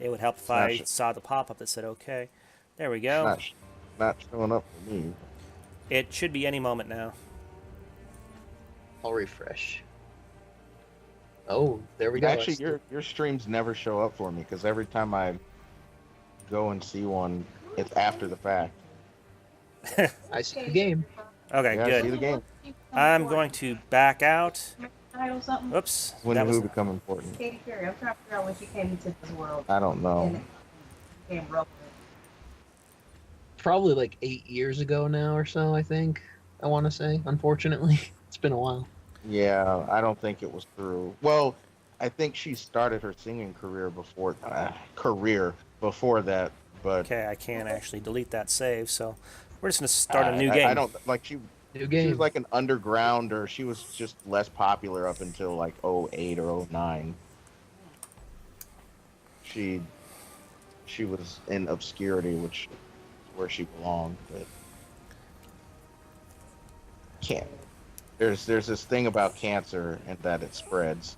It would help if Not I saw the pop-up that said okay. There we go. not not showing up for me. It should be any moment now. I'll refresh. Oh, there we go. Actually, your streams never show up for me because every time I go and see one, it's after the fact. I see the game. Okay, Yeah, I see good. the game. I'm going to back out. Oops, When that did was who become important? Katy Perry. I'm trying to figure out when she came into this world I don't know. and became relevant. Probably like 8 years ago now or so, I think. I want to say. Unfortunately, it's been a while. Yeah, I don't think it was through. Well, I think she started her singing career before that, but okay. I can't actually delete that save, so we're just gonna start a new I game. don't like she. New She was game. like an underground, or she was just less popular up until like '08 or '09. She she was in obscurity, which is where she belonged. But can't. There's this thing about cancer and that it spreads.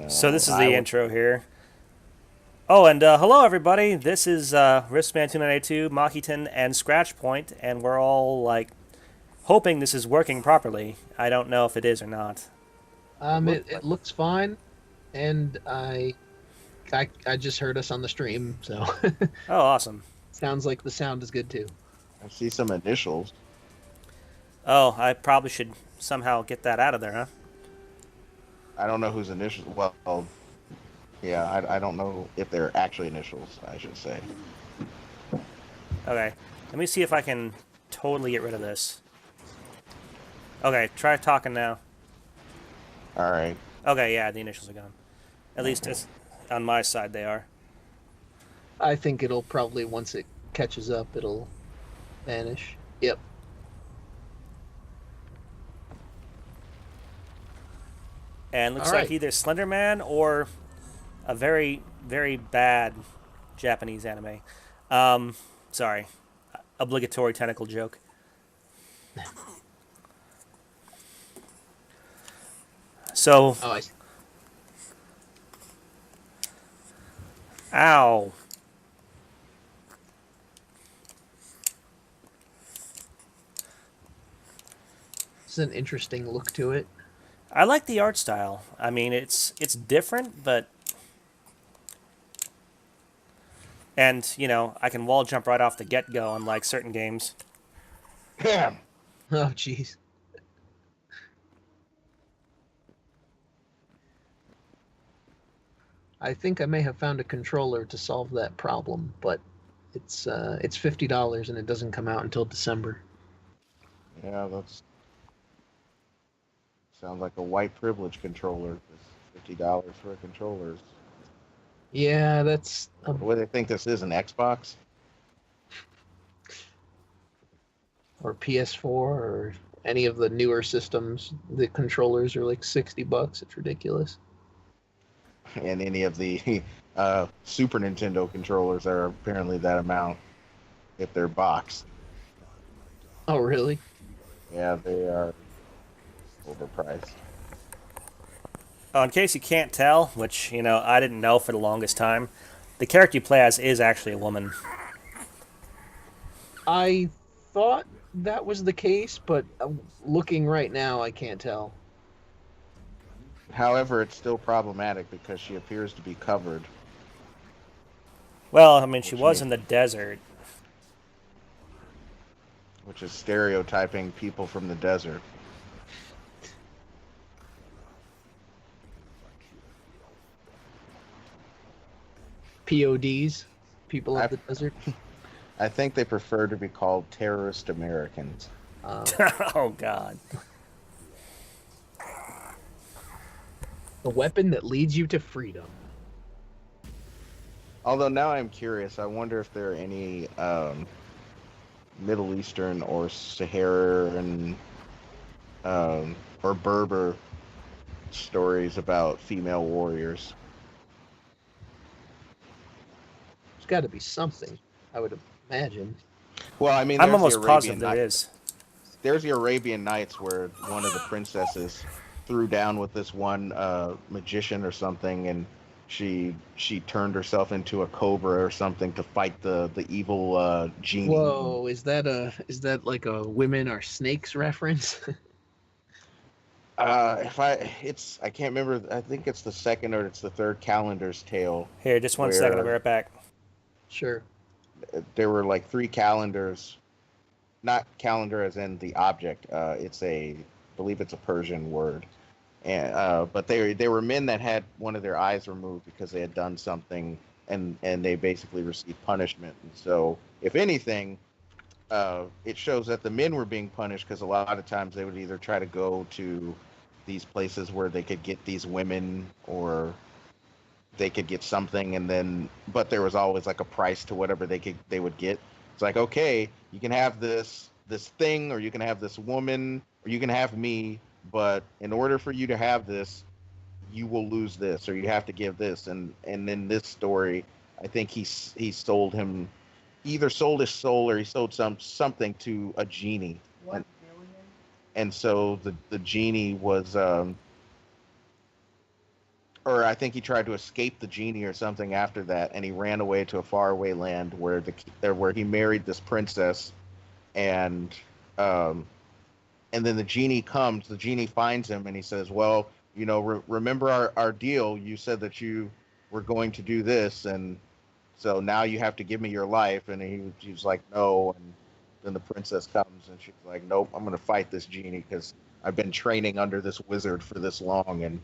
So this is I the would, intro here. Oh, and hello everybody. This is Wristman2982, Machiton, and Scratchpoint, and we're all like hoping this is working properly. I don't know if it is or not. It looks fine, and I just heard us on the stream, so Oh, awesome. sounds like the sound is good too. I see some initials. Oh, I probably should somehow get that out of there, huh? I don't know whose initials. Well, yeah, I don't know if they're actually initials. I should say. Okay, let me see if I can totally get rid of this. Okay, try talking now. All right. Okay, yeah, the initials are gone. At least it's on my side they are. I think it'll probably, once it catches up, it'll vanish. Yep. And looks All like right. either Slender Man or a very, very bad Japanese anime. Sorry. Obligatory tentacle joke. So, Oh, I see. ow. It's an interesting look to it. I like the art style. I mean, it's different, but and you know, I can wall jump right off the get go, unlike certain games. Damn. Oh, jeez. I think I may have found a controller to solve that problem, but it's $50 and it doesn't come out until December. Yeah, that's sounds like a white privilege controller. $50 for a controller. Yeah, that's What do they think this is? An Xbox? or PS4 or any of the newer systems. The controllers are like $60. It's ridiculous. And any of the Super Nintendo controllers are apparently that amount if they're boxed. Oh, really? Yeah, they are overpriced. Oh, in case you can't tell, which you know I didn't know for the longest time, the character you play as is actually a woman. I thought that was the case, but looking right now, I can't tell. However, it's still problematic because she appears to be covered. Well, I mean, she Which was makes- in the desert. Which is stereotyping people from the desert. PODs, people of I've- the desert. I think they prefer to be called terrorist Americans. Oh God. The weapon that leads you to freedom. Although now I'm curious, I wonder if there are any Middle Eastern or Saharan or Berber stories about female warriors. There's got to be something, I would imagine. Well, I mean, I'm there's almost the positive Arabian there Nights. is. There's the Arabian Nights where one of the princesses threw down with this one magician or something, and she turned herself into a cobra or something to fight the evil genie. Whoa, is that like a women are snakes reference? If I can't remember. I think it's the second or it's the third Calendar's Tale, Here, just 1 second. I'll be where right back. Sure. there were like three calendars, not calendar as in the object. It's a, I believe it's a Persian word, and but they were men that had one of their eyes removed because they had done something, and they basically received punishment. And so, if anything, it shows that the men were being punished because a lot of times they would either try to go to these places where they could get these women or they could get something, and then but there was always like a price to whatever they would get. It's like, okay, you can have this thing, or you can have this woman, or you can have me, but in order for you to have this, you will lose this, or you have to give this. And in this story, I think he sold him, either sold his soul or he sold something to a genie. What and, billion? and so the genie was or I think he tried to escape the genie or something after that, and he ran away to a faraway land where he married this princess, and um, and then the genie comes. The genie finds him, and he says, "Well, remember our deal. You said that you were going to do this, and so now you have to give me your life." And he was like, "No." And then the princess comes, and she's like, "Nope, I'm going to fight this genie because I've been training under this wizard for this long, and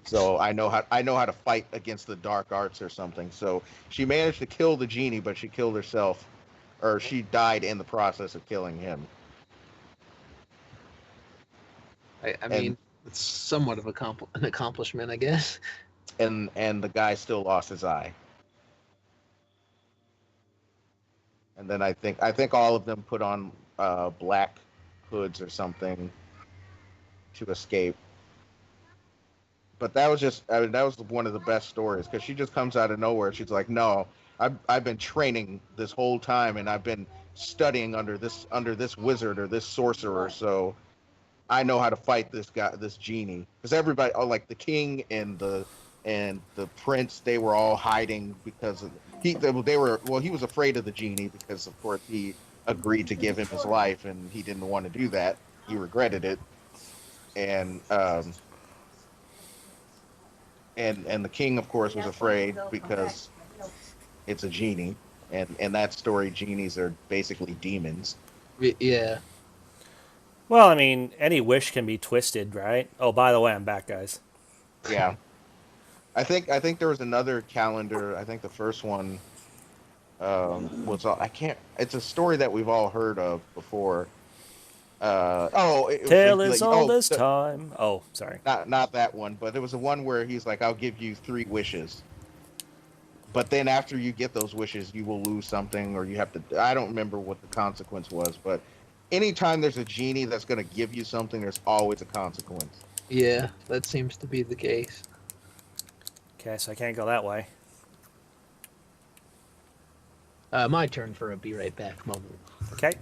so I know how to fight against the dark arts or something." So she managed to kill the genie, but she killed herself, or she died in the process of killing him. I And mean, it's somewhat of an accomplishment, I guess. and the guy still lost his eye. And then I think all of them put on black hoods or something to escape. But that was just, I mean, that was one of the best stories because she just comes out of nowhere. She's like, "No, I've been training this whole time, and I've been studying under this wizard or this sorcerer. So I know how to fight this guy, this genie." Because everybody, oh, like the king and the prince, they were all hiding because they were, well, he was afraid of the genie because of course he agreed to give him his life, and he didn't want to do that. He regretted it, and and the king, of course, was afraid because it's a genie, and in that story, genies are basically demons. Yeah. Well, I mean, any wish can be twisted, right? Oh, by the way, I'm back, guys. Yeah, I think there was another calendar. I think the first one was, I can't. It's a story that we've all heard of before. Oh, it was Tale like, is all this time. Oh, sorry. not that one, but it was the one where he's like, "I'll give you three wishes, but then after you get those wishes, you will lose something, or you have to." I don't remember what the consequence was, but anytime there's a genie that's going to give you something, there's always a consequence. Yeah, that seems to be the case. Okay, so I can't go that way. My turn for a be right back moment. Okay.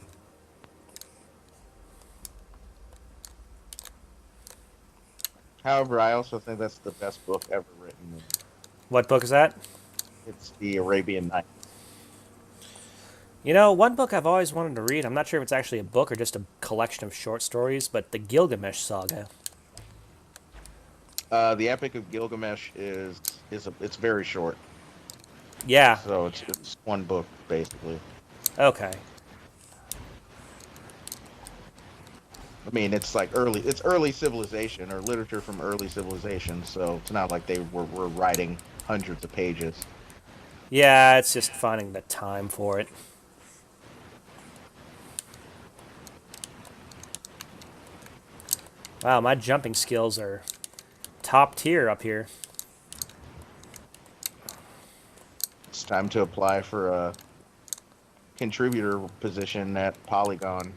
However, I also think that's the best book ever written. What book is that? It's the Arabian Nights. You know, one book I've always wanted to read, I'm not sure if it's actually a book or just a collection of short stories, but the Gilgamesh Saga. The Epic of Gilgamesh it's very short, Yeah, so it's one book basically. okay. I mean, it's early civilization or literature from early civilization, so it's not like they were writing hundreds of pages. Yeah, it's just finding the time for it. Wow, my jumping skills are top tier up here. It's time to apply for a contributor position at Polygon.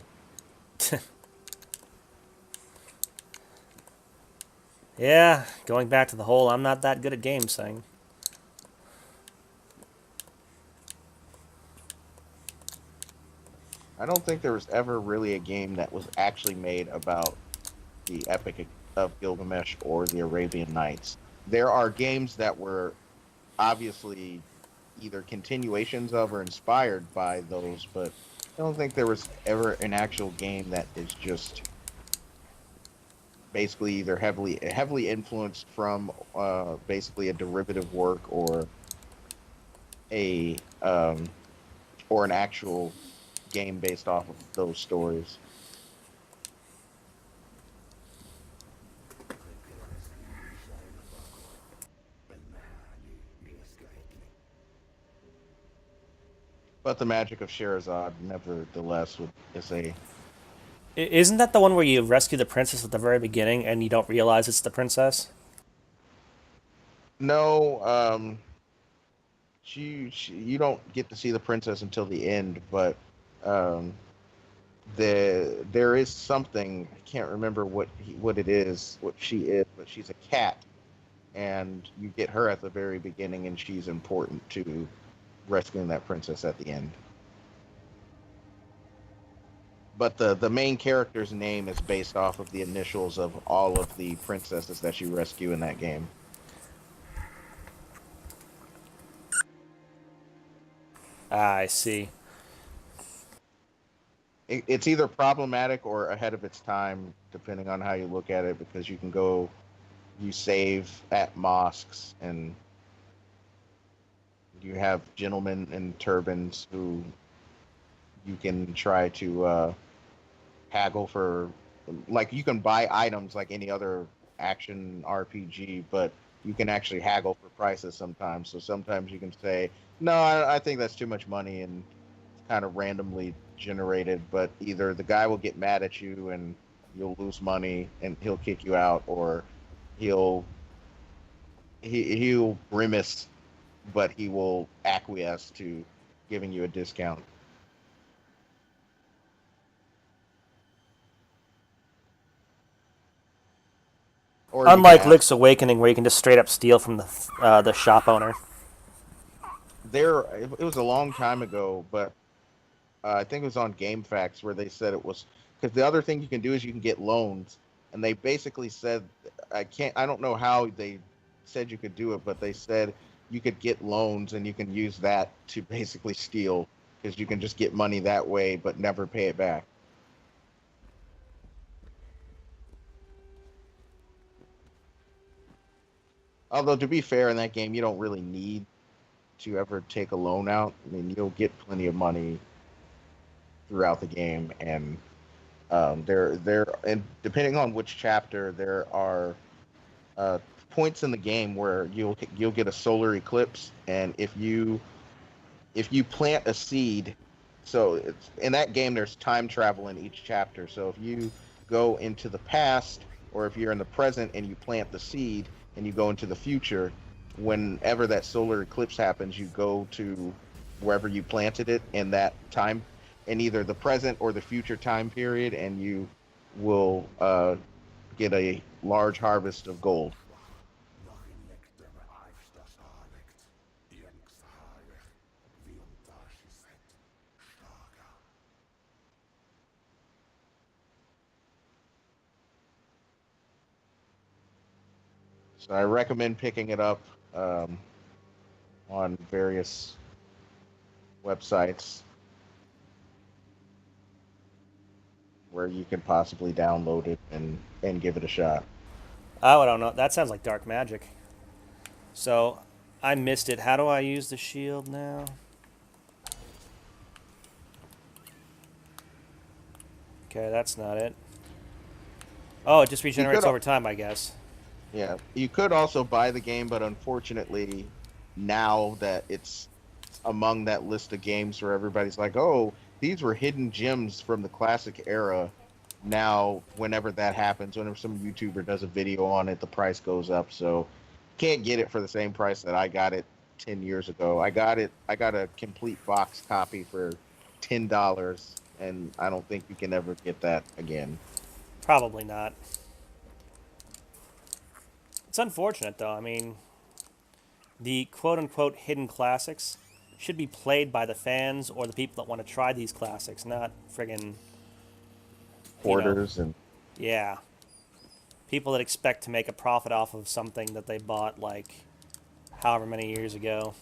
Yeah, going back to the whole I'm not that good at games thing. I don't think there was ever really a game that was actually made about the Epic of Gilgamesh or the Arabian Nights. There are games that were obviously either continuations of or inspired by those, but I don't think there was ever an actual game that is just basically either heavily influenced from basically a derivative work a um, or an actual game based off of those stories. But the magic of Sherazade, nevertheless, is a Isn't that the one where you rescue the princess at the very beginning and you don't realize it's the princess? no. You don't get to see the princess until the end, but um, there is something I can't remember what it is, what she is, but she's a cat, and you get her at the very beginning, and she's important to rescuing that princess at the end. But the main character's name is based off of the initials of all of the princesses that you rescue in that game. Ah, I see. It's either problematic or ahead of its time, depending on how you look at it, because you save at mosques, and you have gentlemen in turbans who you can try to haggle for. Like, you can buy items like any other action RPG, but you can actually haggle for prices sometimes. So sometimes you can say, no, I think that's too much money, and it's kind of randomly generated, but either the guy will get mad at you and you'll lose money and he'll kick you out, or he'll he'll grimace, but he will acquiesce to giving you a discount. Or you can Unlike ask. Link's Awakening, where you can just straight up steal from the shop owner. It was a long time ago, but I think it was on GameFAQs where they said it was because the other thing you can do is you can get loans, and they basically said I don't know how they said you could do it, but they said you could get loans and you can use that to basically steal because you can just get money that way but never pay it back. Although to be fair, in that game you don't really need to ever take a loan out. I mean, you'll get plenty of money throughout the game, and and depending on which chapter, there are uh, points in the game where you'll get a solar eclipse, and if you plant a seed, so in that game there's time travel in each chapter. So if you go into the past, or if you're in the present and you plant the seed and you go into the future, whenever that solar eclipse happens, you go to wherever you planted it in that time, in either the present or the future time period, and you will get a large harvest of gold. So I recommend picking it up um, on various websites where you can possibly download it and give it a shot. Oh, I don't know. That sounds like dark magic. So, I missed it. How do I use the shield now? Okay, that's not it. Oh, it just You could, regenerates over time, I guess. yeah, you could also buy the game, but unfortunately, now that it's among that list of games where everybody's like, "Oh, these were hidden gems from the classic era." Now, whenever that happens, whenever some YouTuber does a video on it, the price goes up. So, can't get it for the same price that I got it 10 years ago. I got a complete box copy for $10, and I don't think you can ever get that again. Probably not. It's unfortunate, though. I mean, the quote unquote hidden classics should be played by the fans or the people that want to try these classics, not friggin', you know, Hoarders and yeah. People that expect to make a profit off of something that they bought like however many years ago.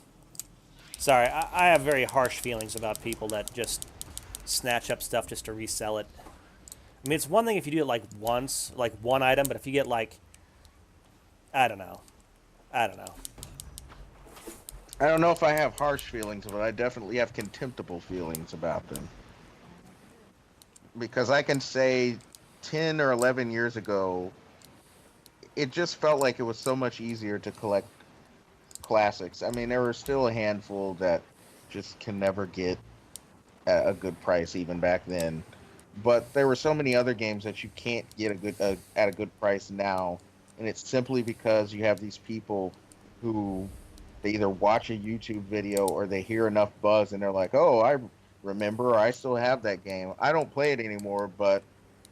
Sorry, I have very harsh feelings about people that just snatch up stuff just to resell it. I mean, it's one thing if you do it like once, like one item, but if you get like, I don't know. I don't know. I don't know if I have harsh feelings, but I definitely have contemptible feelings about them. Because I can say 10 or 11 years ago, it just felt like it was so much easier to collect classics. I mean, there were still a handful that just can never get a good price even back then. But there were so many other games that you can't get a good at a good price now, and it's simply because you have these people who they either watch a YouTube video or they hear enough buzz and they're like, "Oh, I remember, I still have that game. I don't play it anymore, but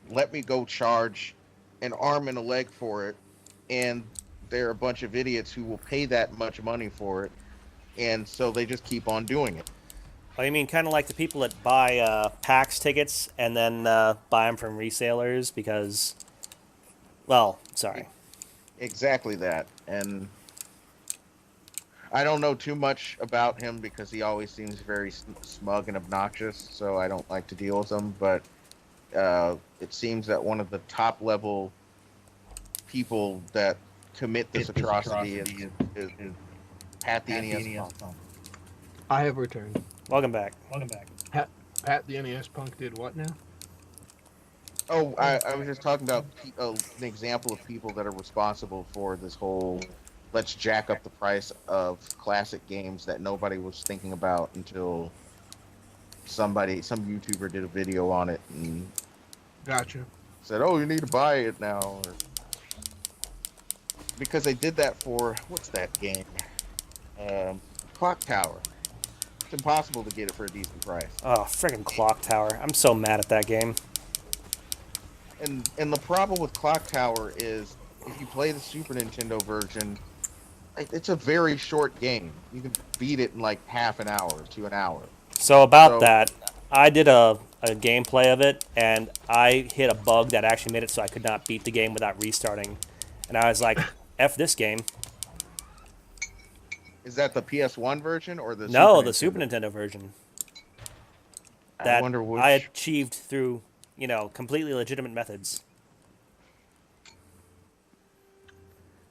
let me go charge an arm and a leg for it." And there are a bunch of idiots who will pay that much money for it, and so they just keep on doing it. Oh, you mean kind of like the people that buy PAX tickets and then buy them from resellers because, well, sorry. Exactly that. And I don't know too much about him because he always seems very smug and obnoxious, so I don't like to deal with him. But it seems that one of the top level people that commit this atrocity is Pat the NES Punk. I have returned. Welcome back. Pat the NES Punk did what now? Oh, I was just talking about an example of people that are responsible for this whole let's jack up the price of classic games that nobody was thinking about until some YouTuber did a video on it and Gotcha. said, "Oh, you need to buy it now," because they did that for what's that game? Clock Tower. It's impossible to get it for a decent price. Oh, friggin' Clock Tower. I'm so mad at that game. And the problem with Clock Tower is if you play the Super Nintendo version, it's a very short game. You can beat it in like half an hour to an hour. So about that, I did a gameplay of it, and I hit a bug that actually made it so I could not beat the game without restarting. And I was like, F this game. Is that the PS1 version or the No, Super Nintendo version. That I wonder which. I achieved through, completely legitimate methods.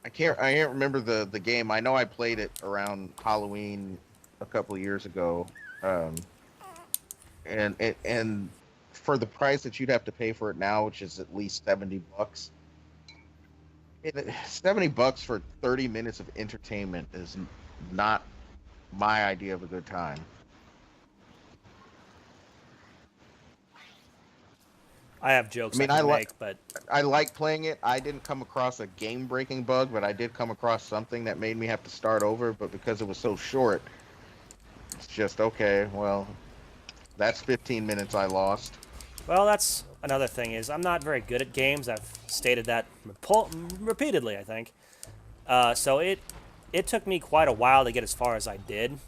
I can't remember the game. I know I played it around Halloween a couple of years ago, and for the price that you'd have to pay for it now, which is at least $70, $70 for 30 minutes of entertainment is not my idea of a good time. I have jokes I mean, I can make, but I like playing it. I didn't come across a game-breaking bug, but I did come across something that made me have to start over. But because it was so short, it's just okay. Well, that's 15 minutes I lost. well, that's another thing is I'm not very good at games. I've stated that repeatedly, I think. So it took me quite a while to get as far as I did.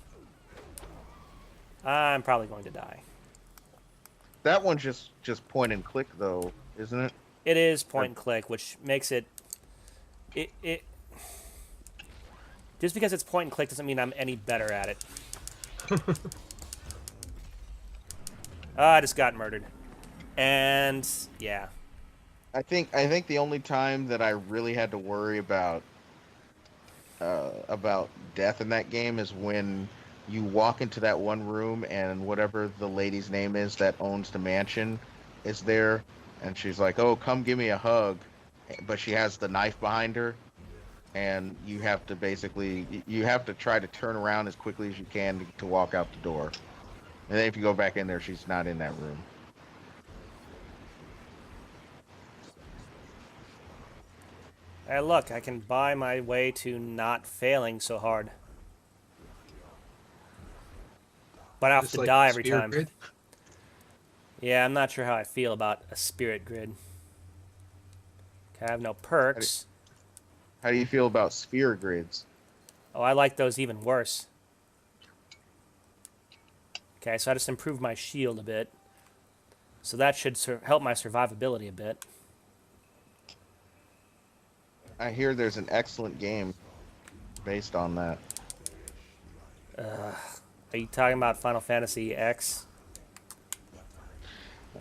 I'm probably going to die. That one's just point and click though, isn't it? It is point and click, which makes it just because it's point and click doesn't mean I'm any better at it. I just got murdered. And yeah. I think the only time that I really had to worry about death in that game is when you walk into that one room and whatever the lady's name is that owns the mansion is there, and she's like, "Oh, come give me a hug," but she has the knife behind her, and you have to try to turn around as quickly as you can to walk out the door. And then if you go back in there, she's not in that room. Hey, look, I can buy my way to not failing so hard. But I have Just to like die every Spirit time. Grid? Yeah, I'm not sure how I feel about a spirit grid. Okay, I have no perks. How do you feel about sphere grids? Oh, I like those even worse. Okay, so I just improved my shield a bit. So that should help my survivability a bit. I hear there's an excellent game based on that. Are you talking about Final Fantasy X?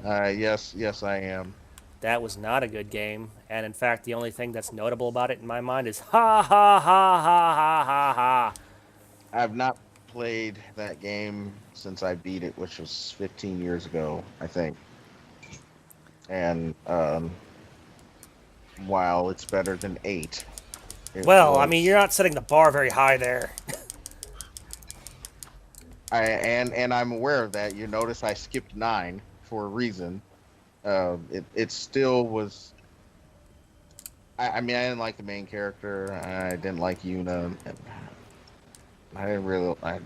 Yes, I am. That was not a good game, and in fact, the only thing that's notable about it in my mind is ha ha ha ha ha ha ha. I've not played that game since I beat it, which was 15 years ago, I think. And while it's better than 8, it Well, I mean, was. you're not setting the bar very high there. And I'm aware of that. You notice I skipped 9 for a reason. It still was. I mean, I didn't like the main character. I didn't like Yuna. I didn't really. I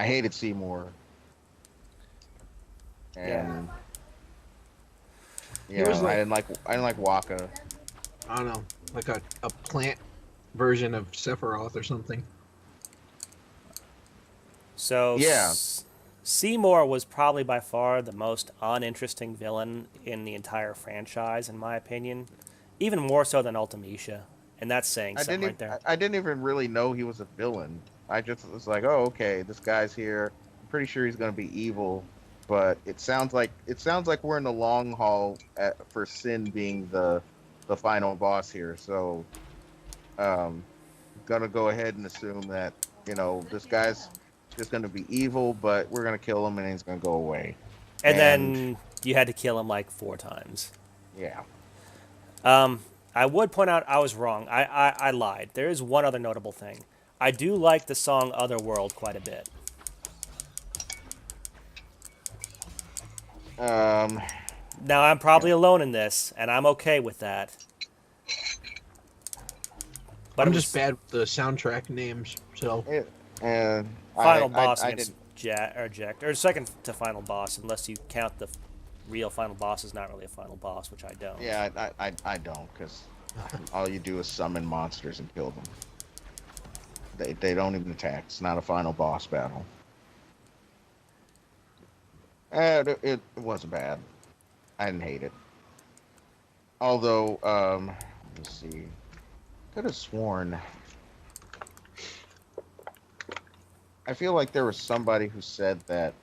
hated Seymour. And He was like, I didn't like Waka. I don't know, like a plant version of Sephiroth or something. So Yeah. Seymour was probably by far the most uninteresting villain in the entire franchise, in my opinion. Even more so than Ultimecia, and that's saying something right there. I didn't even really know he was a villain. I just was like, oh, okay, this guy's here. I'm pretty sure he's gonna be evil, but it sounds like we're in the long haul for Sin being the final boss here. So, gonna go ahead and assume that this guy's just gonna be evil, but we're gonna kill him and he's gonna go away. And then you had to kill him like 4 times. Yeah. I would point out I was wrong. I lied. There is one other notable thing. I do like the song Otherworld quite a bit. Now, I'm probably alone in this, and I'm okay with that. But I'm just bad with the soundtrack names, so And Final boss I against didn't. Jack, or second to final boss, unless you count the real final boss is not really a final boss, which I don't. Yeah, I don't, because all you do is summon monsters and kill them. They don't even attack. It's not a final boss battle. It wasn't bad. I didn't hate it. Although, let's see. Could have sworn. I feel like there was somebody who said that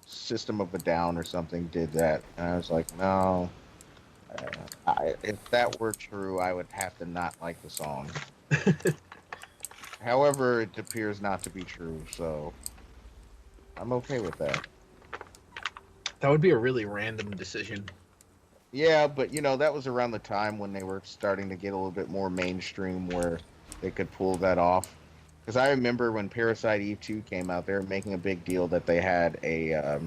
System of a Down or something did that, and I was like, no. If that were true, I would have to not like the song. However, it appears not to be true, so I'm okay with that. that would be a really random decision. Yeah, but that was around the time when they were starting to get a little bit more mainstream where they could pull that off. Because I remember when Parasite Eve 2 came out, they were making a big deal that they had a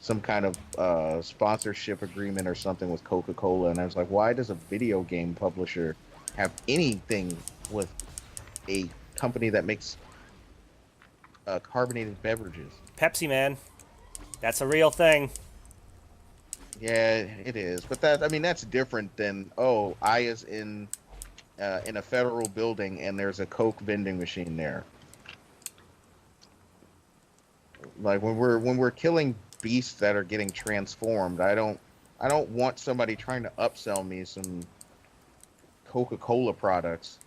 some kind of sponsorship agreement or something with Coca-Cola, and I was like, why does a video game publisher have anything with a company that makes carbonated beverages? Pepsi, man. That's a real thing. Yeah, it is, but that's different than Aya's in a federal building and there's a Coke vending machine there. Like when we're killing beasts that are getting transformed, I don't want somebody trying to upsell me some Coca-Cola products.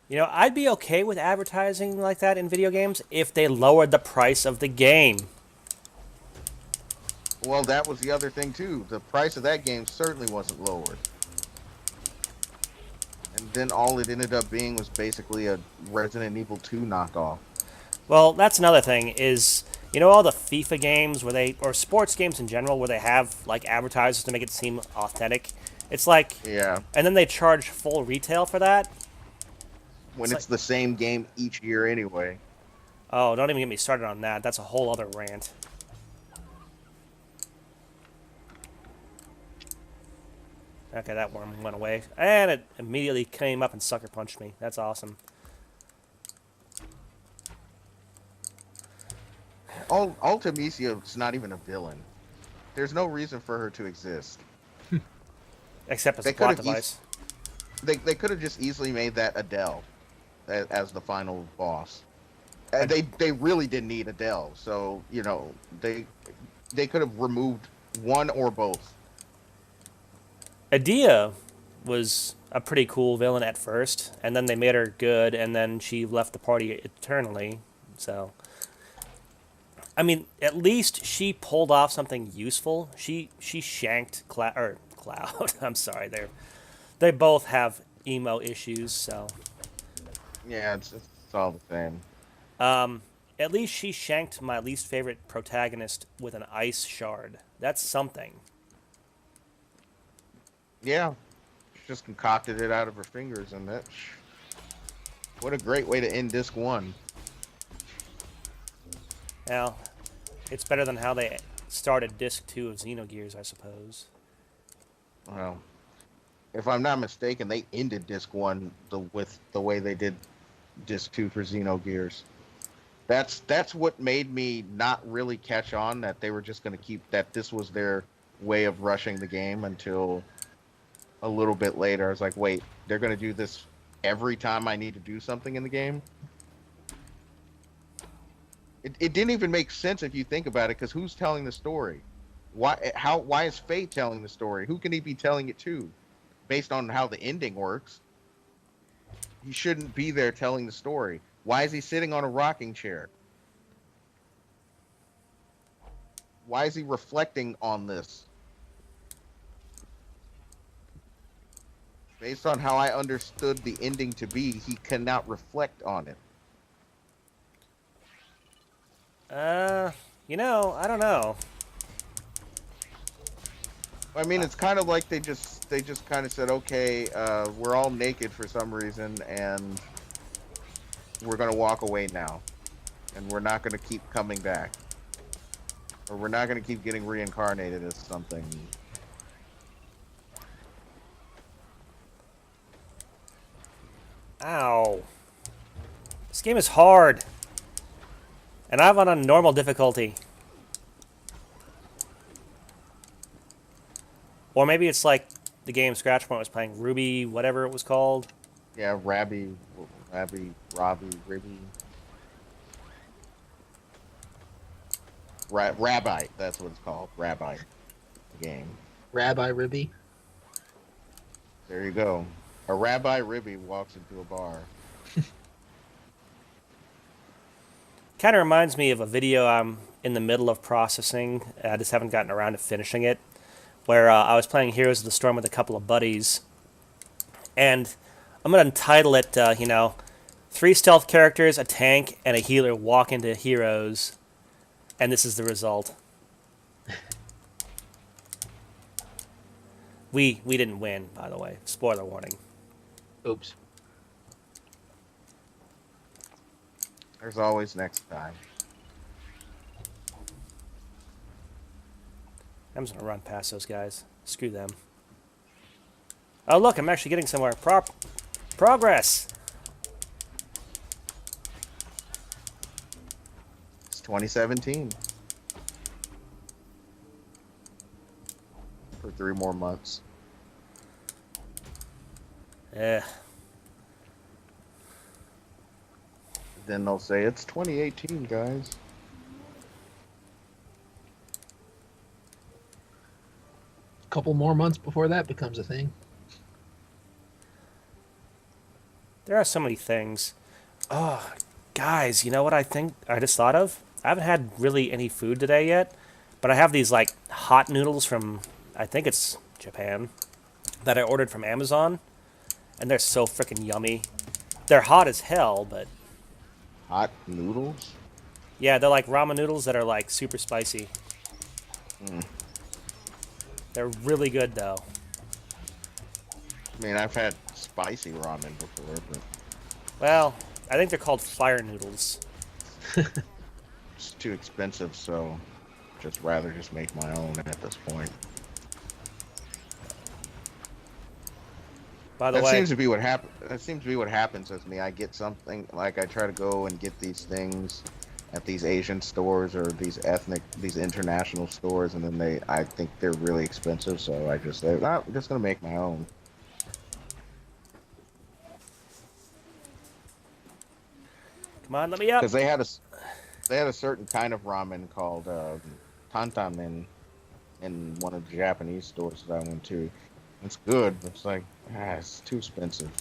I'd be okay with advertising like that in video games if they lowered the price of the game. Well, that was the other thing too. The price of that game certainly wasn't lowered. And then all it ended up being was basically a Resident Evil 2 knockoff. Well, that's another thing is, all the FIFA games or sports games in general where they have like advertisers to make it seem authentic. It's like, Yeah. and then they charge full retail for that. When it's the same game each year anyway. Oh, don't even get me started on that. That's a whole other rant. Okay, that worm went away. And it immediately came up and sucker punched me. That's awesome. Ultimecia is not even a villain. There's no reason for her to exist. Except as They a plot could've device. They could have just easily made that Adele as the final boss. They really didn't need Adele, so they could have removed one or both. Adia was a pretty cool villain at first, and then they made her good, and then she left the party eternally. So, I mean, at least she pulled off something useful. She shanked Cloud. I'm sorry, they both have emo issues. So, Yeah, it's all the same. um, at least she shanked my least favorite protagonist with an ice shard. That's something. Yeah, she just concocted it out of her fingers, and that. What a great way to end disc one. Now, it's better than how they started disc 2 of Xenogears, I suppose. Well, if I'm not mistaken, they ended disc one with the way they did disc two for Xenogears. That's what made me not really catch on that they were just going to keep that this was their way of rushing the game until a little bit later. I was like, wait, they're going to do this every time I need to do something in the game? It didn't even make sense if you think about it, because who's telling the story? Why is Faye telling the story? Who can he be telling it to? Based on how the ending works, he shouldn't be there telling the story. Why is he sitting on a rocking chair? Why is he reflecting on this? Based on how I understood the ending to be, he cannot reflect on it. I don't know. I mean, it's kind of like they just kind of said, okay, we're all naked for some reason, and we're gonna walk away now, and we're not gonna keep coming back, or we're not gonna keep getting reincarnated as something. Ow. This game is hard. And I'm on a normal difficulty. Or maybe it's like the game Scratchpoint was playing, Ruby, whatever it was called. Yeah, Rabbby, Ribby. Rabbi, that's what it's called. Rabbi game. Rabbi Ribby. There you go. A Rabbi Ribby walks into a bar. Kind of reminds me of a video I'm in the middle of processing. I just haven't gotten around to finishing it. Where I was playing Heroes of the Storm with a couple of buddies. And I'm going to entitle it, 3 stealth characters, a tank, and a healer walk into Heroes. And this is the result. We didn't win, by the way. Spoiler warning. Oops. There's always next time. I'm just going to run past those guys. Screw them. Oh, look, I'm actually getting somewhere. Progress! It's 2017. For 3 more months. Eh. Then they'll say it's 2018, guys. Couple more months before that becomes a thing. There are so many things. Oh, guys, you know what I think I just thought of? I haven't had really any food today yet, but I have these, like, hot noodles from, I think it's Japan, that I ordered from Amazon, and they're so freaking yummy. They're hot as hell, but Hot noodles? yeah, they're like ramen noodles that are, like, super spicy. Mm. They're really good, though. I mean, I've had spicy ramen before, but Well, I think they're called fire noodles. it's too expensive, so just rather just make my own at this point. By the That way, seems to be what happens. That seems to be what happens with me. I get something like I try to go and get these things at these Asian stores or these international stores, and then I think they're really expensive, so I just say, "Ah, I'm just gonna make my own." come on, let me up. Because they had a certain kind of ramen called tantamen in one of the Japanese stores that I went to, It's good. It's like, it's too expensive.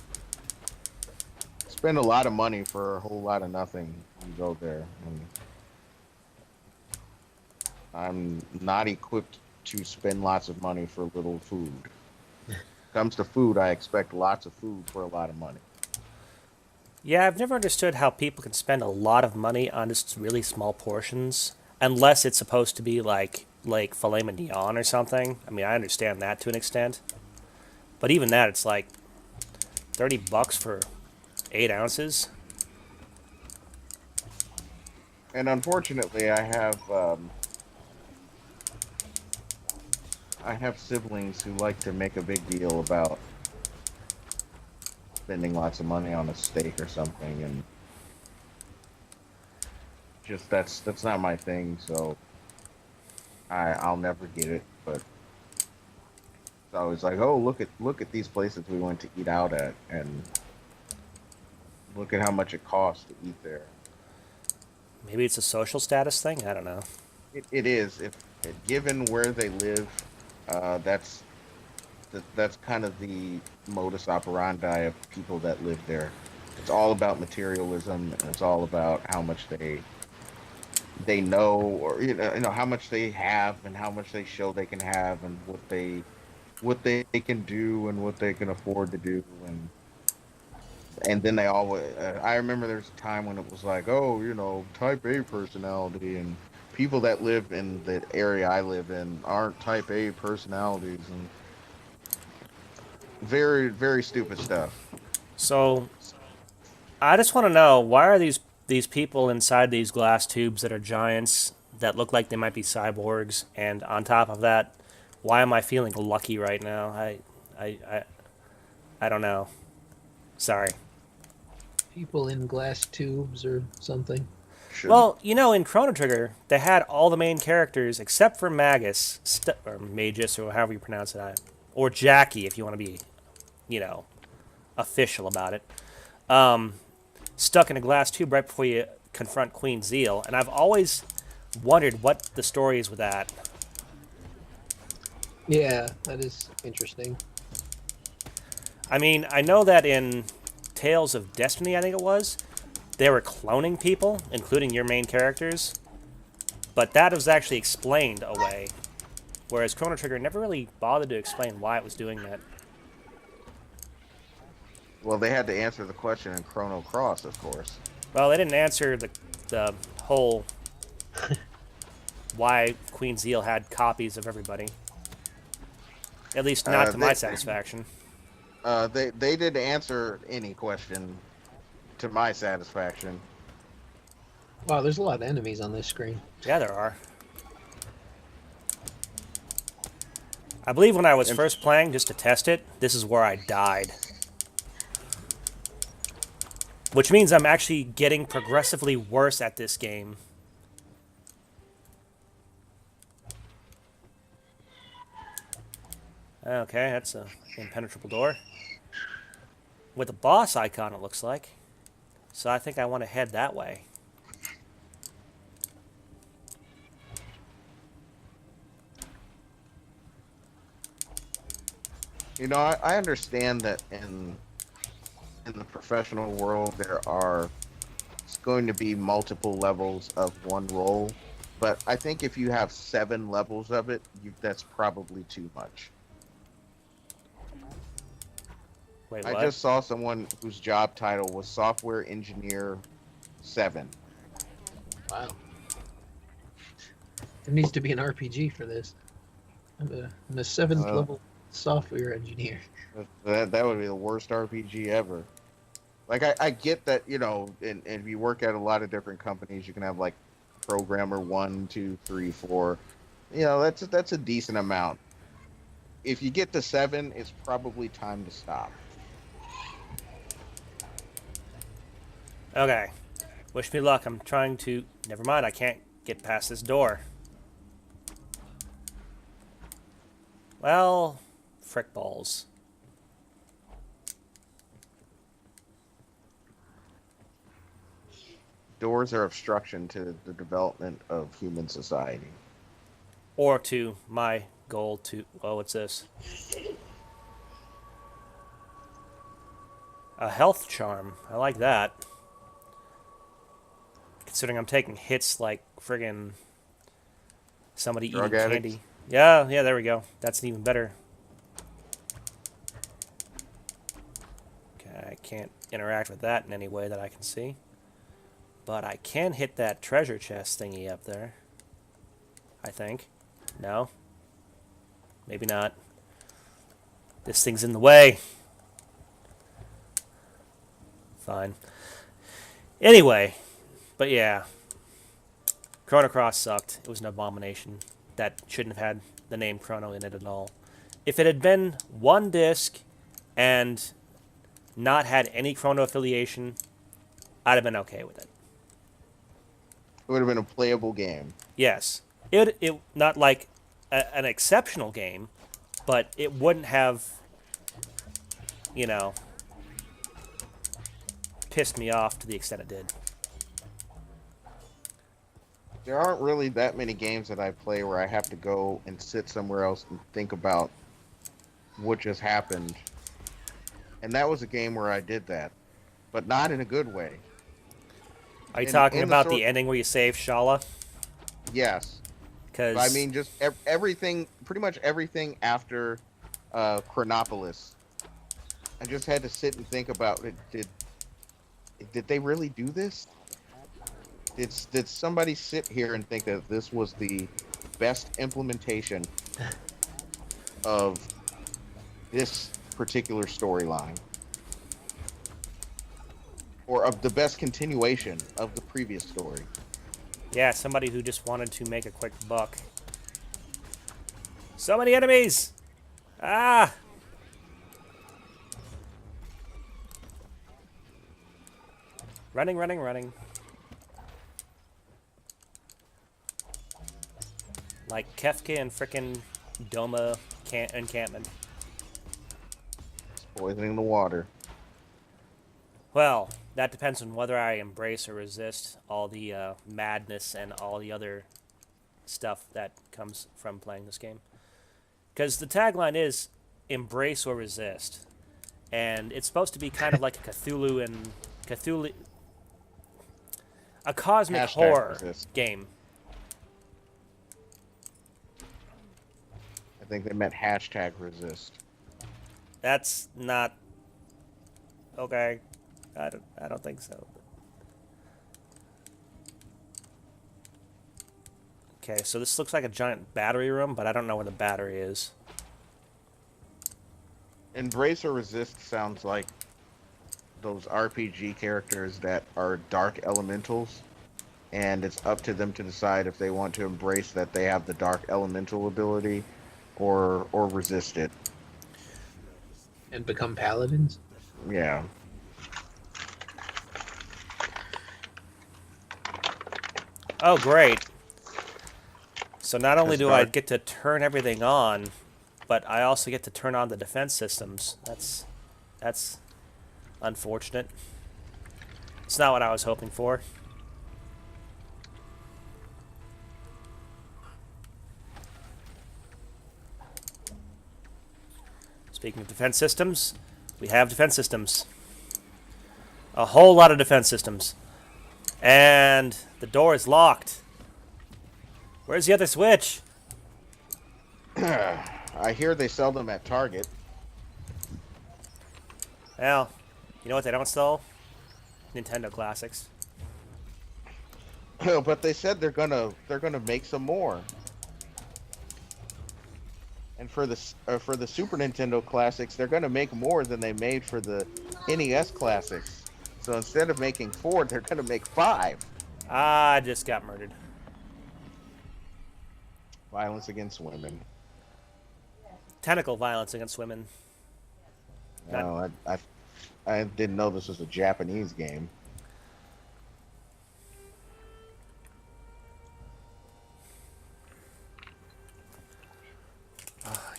Spend a lot of money for a whole lot of nothing. You go there, and I'm not equipped to spend lots of money for little food. Comes to food, I expect lots of food for a lot of money. Yeah, I've never understood how people can spend a lot of money on just really small portions, unless it's supposed to be like filet mignon or something. I mean, I understand that to an extent, but even that, it's like $30 for 8 ounces. And unfortunately, I have siblings who like to make a big deal about spending lots of money on a steak or something, and just that's not my thing. So I'll never get it. But it's always like, oh, look at these places we went to eat out at, and look at how much it costs to eat there. Maybe it's a social status thing. I don't know. It is if given where they live, that's that's kind of the modus operandi of people that live there. It's all about materialism, and it's all about how much they know, or you know how much they have, and how much they show they can have, and what they can do, and what they can afford to do, and then they always. I remember there's a time when it was like, oh, Type A personality, and people that live in the area I live in aren't Type A personalities, and very, very stupid stuff. So I just want to know, why are these people inside these glass tubes that are giants that look like they might be cyborgs? And on top of that, why am I feeling lucky right now? I, I, I don't know. Sorry. People in glass tubes or something. Shouldn't. Well, in Chrono Trigger, they had all the main characters except for Magus, or Magus, or however you pronounce it, or Jackie, if you want to be, you know, official about it. Stuck in a glass tube right before you confront Queen Zeal, and I've always wondered what the story is with that. Yeah, that is interesting. I mean, I know that in Tales of Destiny, I think it was, they were cloning people, including your main characters, but that was actually explained away, whereas Chrono Trigger never really bothered to explain why it was doing that. Well, they had to answer the question in Chrono Cross, of course. Well, they didn't answer the whole why Queen Zeal had copies of everybody. At least not to my They satisfaction. they didn't answer any question to my satisfaction. Wow, there's a lot of enemies on this screen. Yeah, there are. I believe when I was And first playing, just to test it, this is where I died. Which means I'm actually getting progressively worse at this game. Okay, that's a impenetrable door. With a boss icon, it looks like. So I think I want to head that way. I understand that in the professional world there are it's going to be multiple levels of one role, but I think if you have 7 levels of it, that's probably too much. Wait, I what? just saw someone whose job title was software engineer 7. Wow. There needs to be an RPG for this. I'm a seventh Uh, level software engineer. that would be the worst RPG ever. Like I get that, and if you work at a lot of different companies, you can have like programmer 1, 2, 3, 4. That's a decent amount. If you get to 7, it's probably time to stop. Okay. Wish me luck. I'm trying to... Never mind, I can't get past this door. Well, frick balls. Doors are obstruction to the development of human society. Or to my goal to... Oh, what's this? A health charm. I like that. Considering I'm taking hits like friggin' somebody Drug eating addicts. candy. Yeah, yeah, there we go. That's even better. Okay, I can't interact with that in any way that I can see. But I can hit that treasure chest thingy up there. I think. No? Maybe not. This thing's in the way. Fine. Anyway, but yeah. Chrono Cross sucked. It was an abomination. That shouldn't have had the name Chrono in it at all. If it had been one disc and not had any Chrono affiliation, I'd have been okay with it. It would have been a playable game. Yes. It not like an exceptional game, but it wouldn't have, you know, pissed me off to the extent it did. There aren't really that many games that I play where I have to go and sit somewhere else and think about what just happened. And that was a game where I did that, but not in a good way. Are you In- talking in the about sort- the ending where you save Shala? Yes. Because I mean, just everything, pretty much everything after Chronopolis. I just had to sit and think about it. Did they really do this? Did somebody sit here and think that this was the best implementation of this particular storyline? Or of the best continuation of the previous story? yeah, somebody who just wanted to make a quick buck. So many enemies! Ah! Running, running, running. Like Kefka and frickin' Doma encampment. It's poisoning the water. Well, that depends on whether I embrace or resist all the madness and all the other stuff that comes from playing this game. Because the tagline is embrace or resist. And it's supposed to be kind of like a Cthulhu, a cosmic Hashtag horror resist. game. I think they meant hashtag resist. That's not okay. I don't think so. Okay, so this looks like a giant battery room, but I don't know where the battery is. Embrace or resist sounds like those RPG characters that are dark elementals, and it's up to them to decide if they want to embrace that they have the dark elemental ability or resist it. And become paladins. Yeah. Oh, great. So not only That's do I dark. get to turn everything on, but I also get to turn on the defense systems. That's unfortunate. It's not what I was hoping for. Speaking of defense systems, we have defense systems. A whole lot of defense systems. And the door is locked. Where's the other switch? I hear they sell them at Target. Well, you know what they don't sell? Nintendo classics. But they said they're gonna make some more. And for the Super Nintendo classics, they're gonna make more than they made for the NES classics. So instead of making 4, they're gonna make 5. I just got murdered. Violence against women. Tentacle violence against women. No, I didn't know this was a Japanese game.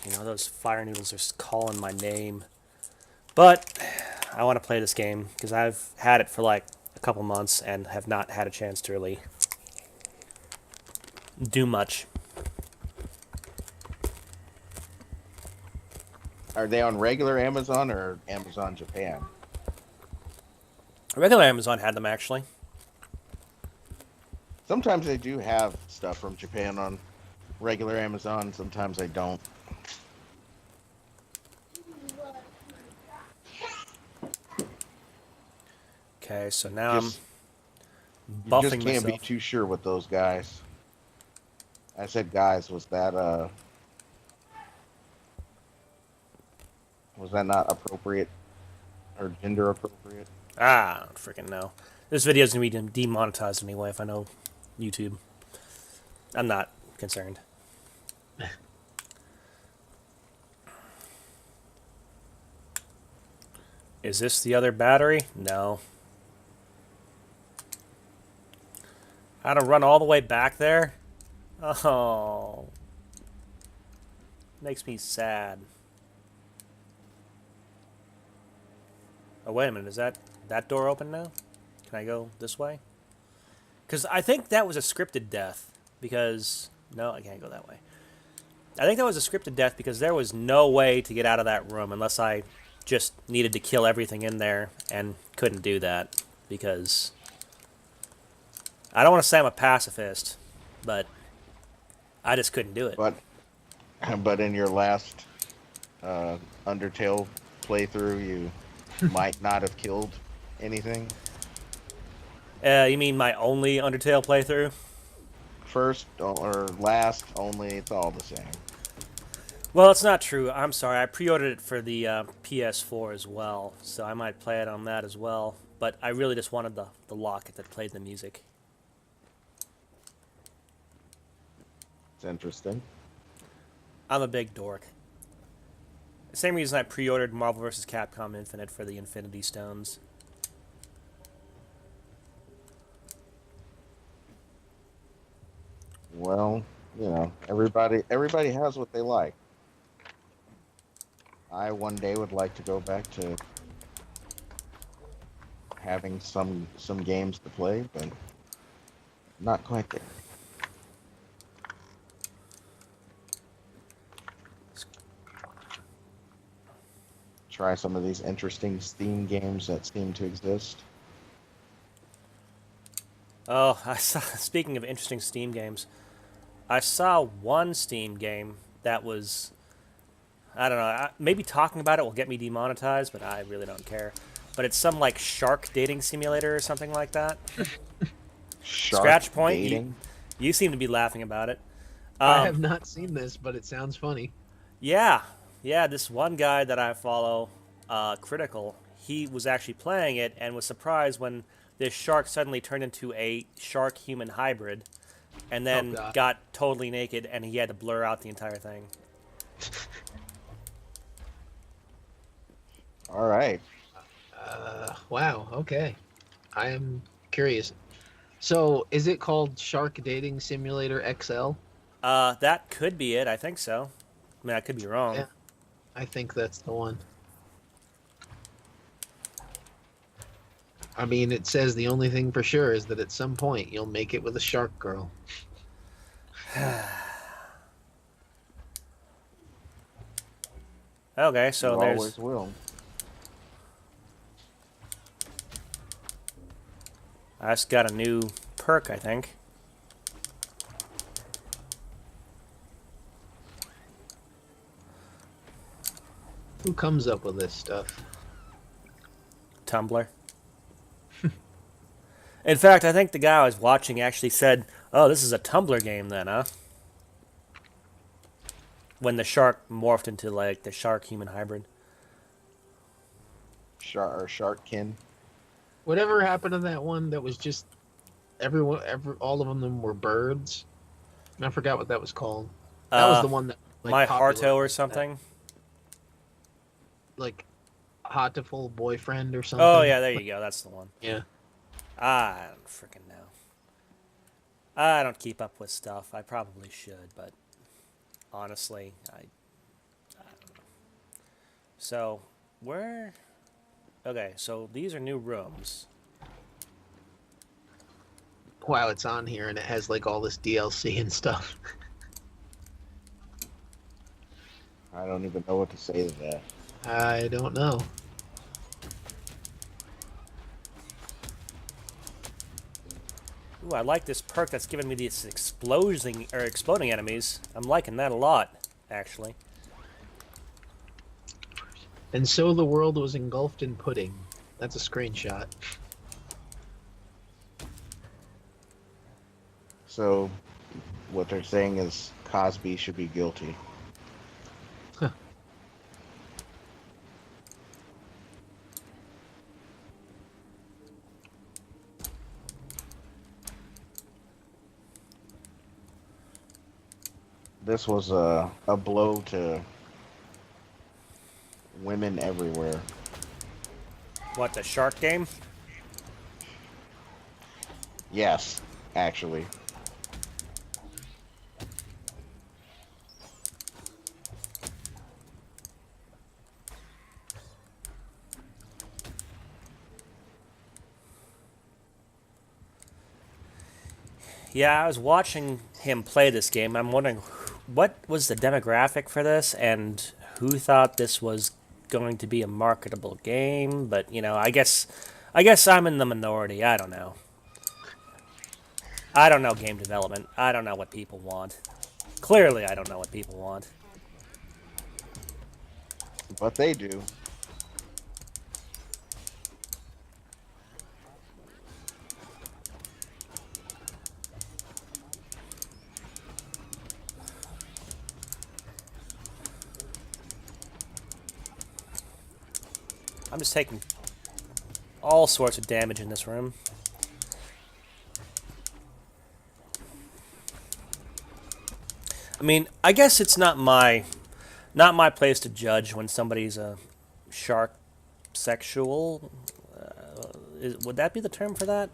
You know, those fire needles are calling my name. But I want to play this game because I've had it for like a couple months and have not had a chance to really do much. Are they on regular Amazon or Amazon Japan? Regular Amazon had them actually. Sometimes they do have stuff from Japan on regular Amazon. Sometimes they don't. Okay, so now Just, I'm you just buffing can't be myself. too sure with those guys. I said guys, was that not appropriate or gender appropriate? Ah, I don't freaking know. This video's gonna be demonetized anyway if I know YouTube. I'm not concerned. Is this the other battery? No. I had to run all the way back there? Oh. Makes me sad. Oh, wait a minute. Is that door open now? Can I go this way? Because I think that was a scripted death. Because... No, I can't go that way. I think that was a scripted death because there was no way to get out of that room unless I just needed to kill everything in there and couldn't do that because I don't want to say I'm a pacifist, but I just couldn't do it. But in your last Undertale playthrough, you might not have killed anything. You mean my only Undertale playthrough? First or last, only it's all the same. Well, it's not true. I'm sorry. I pre-ordered it for the PS4 as well, so I might play it on that as well. But I really just wanted the locket that played the music. It's interesting. I'm a big dork. Same reason I pre-ordered Marvel vs. Capcom Infinite for the Infinity Stones. Well, everybody has what they like. I one day would like to go back to having some games to play, but not quite there. Try some of these interesting Steam games that seem to exist. Oh, speaking of interesting Steam games, I saw one Steam game that was, I don't know, maybe talking about it will get me demonetized, but I really don't care. But it's some like shark dating simulator or something like that. Shark Scratch Point, dating? you seem to be laughing about it. I have not seen this, but it sounds funny. Yeah, this one guy that I follow, Critical, he was actually playing it and was surprised when this shark suddenly turned into a shark-human hybrid and then got totally naked and he had to blur out the entire thing. All right. Wow, okay. I am curious. So, is it called Shark Dating Simulator XL? That could be it. I think so. I mean, I could be wrong. Yeah, I think that's the one. I mean, it says the only thing for sure is that at some point you'll make it with a shark girl. Okay, so You there's... always will. I just got a new perk, I think. Who comes up with this stuff? Tumblr. In fact, I think the guy I was watching actually said, "Oh, this is a Tumblr game then, huh?" When the shark morphed into like the shark-human hybrid. Sharkkin. Whatever happened to that one that was just all of them were birds? I forgot what that was called. That was the one that My popular, Hearto or something. like Heartiful Boyfriend or something. Oh yeah, there you go. That's the one. Yeah. I don't freaking know. I don't keep up with stuff. I probably should, but honestly, I don't know. So, where... Okay, so these are new rooms. Wow, it's on here and it has like all this DLC and stuff. I don't even know what to say to that. I don't know. Ooh, I like this perk that's giving me these exploding enemies. I'm liking that a lot, actually. And so the world was engulfed in pudding. That's a screenshot. So, what they're saying is Cosby should be guilty. Huh. This was a blow to women everywhere. What, the shark game? Yes, actually. Yeah, I was watching him play this game. I'm wondering what was the demographic for this and who thought this was going to be a marketable game, but you know, I guess I'm in the minority. I don't know. I don't know game development. I don't know what people want. Clearly, I don't know what people want. But they do. I'm just taking all sorts of damage in this room. I mean, I guess it's not my place to judge when somebody's a shark sexual. Would that be the term for that?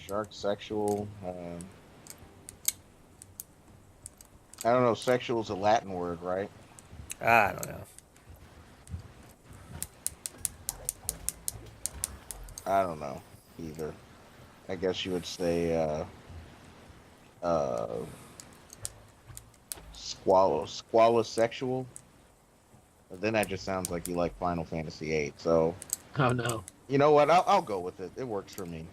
Shark sexual. I don't know. Sexual is a Latin word, right? I don't know. I don't know either. I guess you would say squalor sexual. But then that just sounds like you like Final Fantasy VIII. So Oh no. you know what? I'll go with it. It works for me.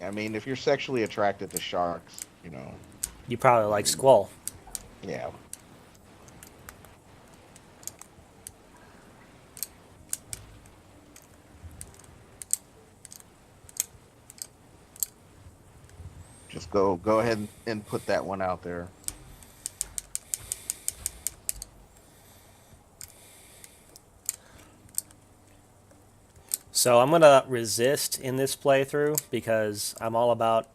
I mean, if you're sexually attracted to sharks, you know, You probably like Squall. yeah. Just go ahead and put that one out there. So I'm gonna resist in this playthrough because I'm all about,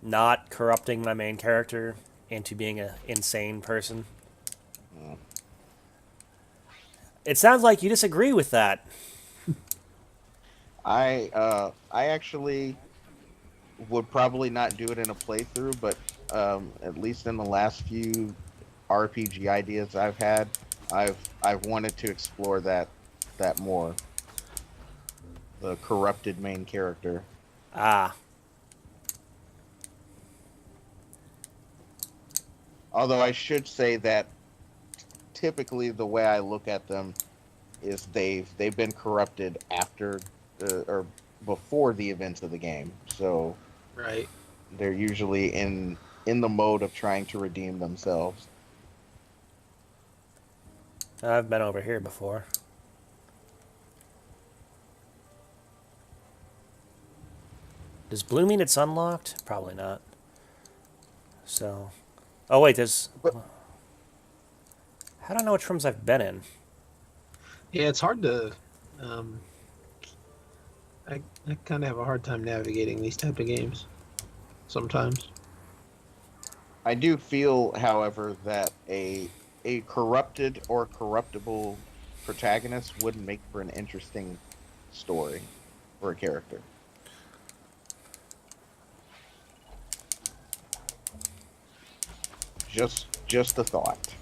not corrupting my main character into being an insane person. Mm. It sounds like you disagree with that. I actually would probably not do it in a playthrough, but at least in the last few RPG ideas I've had, I've wanted to explore that more. The corrupted main character. Ah, Although I should say that typically the way I look at them is they've been corrupted after or before the events of the game. So Right. they're usually in the mode of trying to redeem themselves. I've been over here before. Does blue mean it's unlocked? Probably not. So, oh wait, there's. But- How do I know which rooms I've been in? Yeah, it's hard to. Um, I kind of have a hard time navigating these type of games. Sometimes. I do feel, however, that a corrupted or corruptible protagonist would make for an interesting story for a character. Just a thought.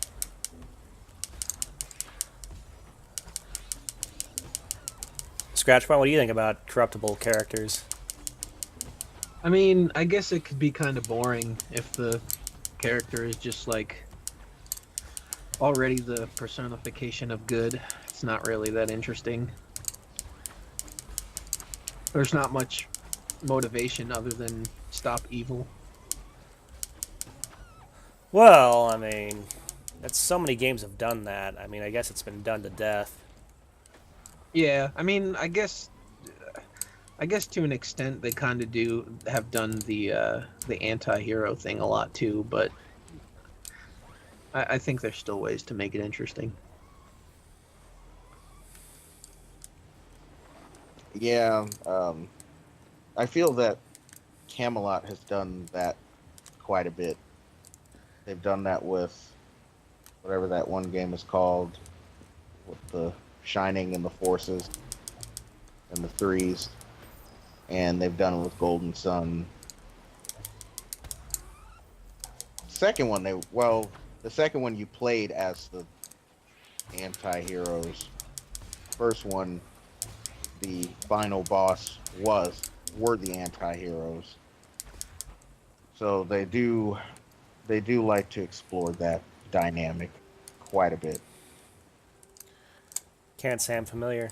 Scratchpoint, what do you think about corruptible characters? I mean, I guess it could be kind of boring if the character is just like already the personification of good. It's not really that interesting. There's not much motivation other than stop evil. Well, I mean, that's so many games have done that. I mean, I guess it's been done to death. Yeah, I mean, I guess to an extent they kind of do have done the anti-hero thing a lot too, but I think there's still ways to make it interesting. Yeah, I feel that Camelot has done that quite a bit. They've done that with whatever that one game is called, with the Shining and the Forces and the Threes, and they've done it with Golden Sun. Second one, the second one you played as the anti-heroes. First one, the final boss were the anti-heroes. So they do like to explore that dynamic quite a bit. Can't say I'm familiar.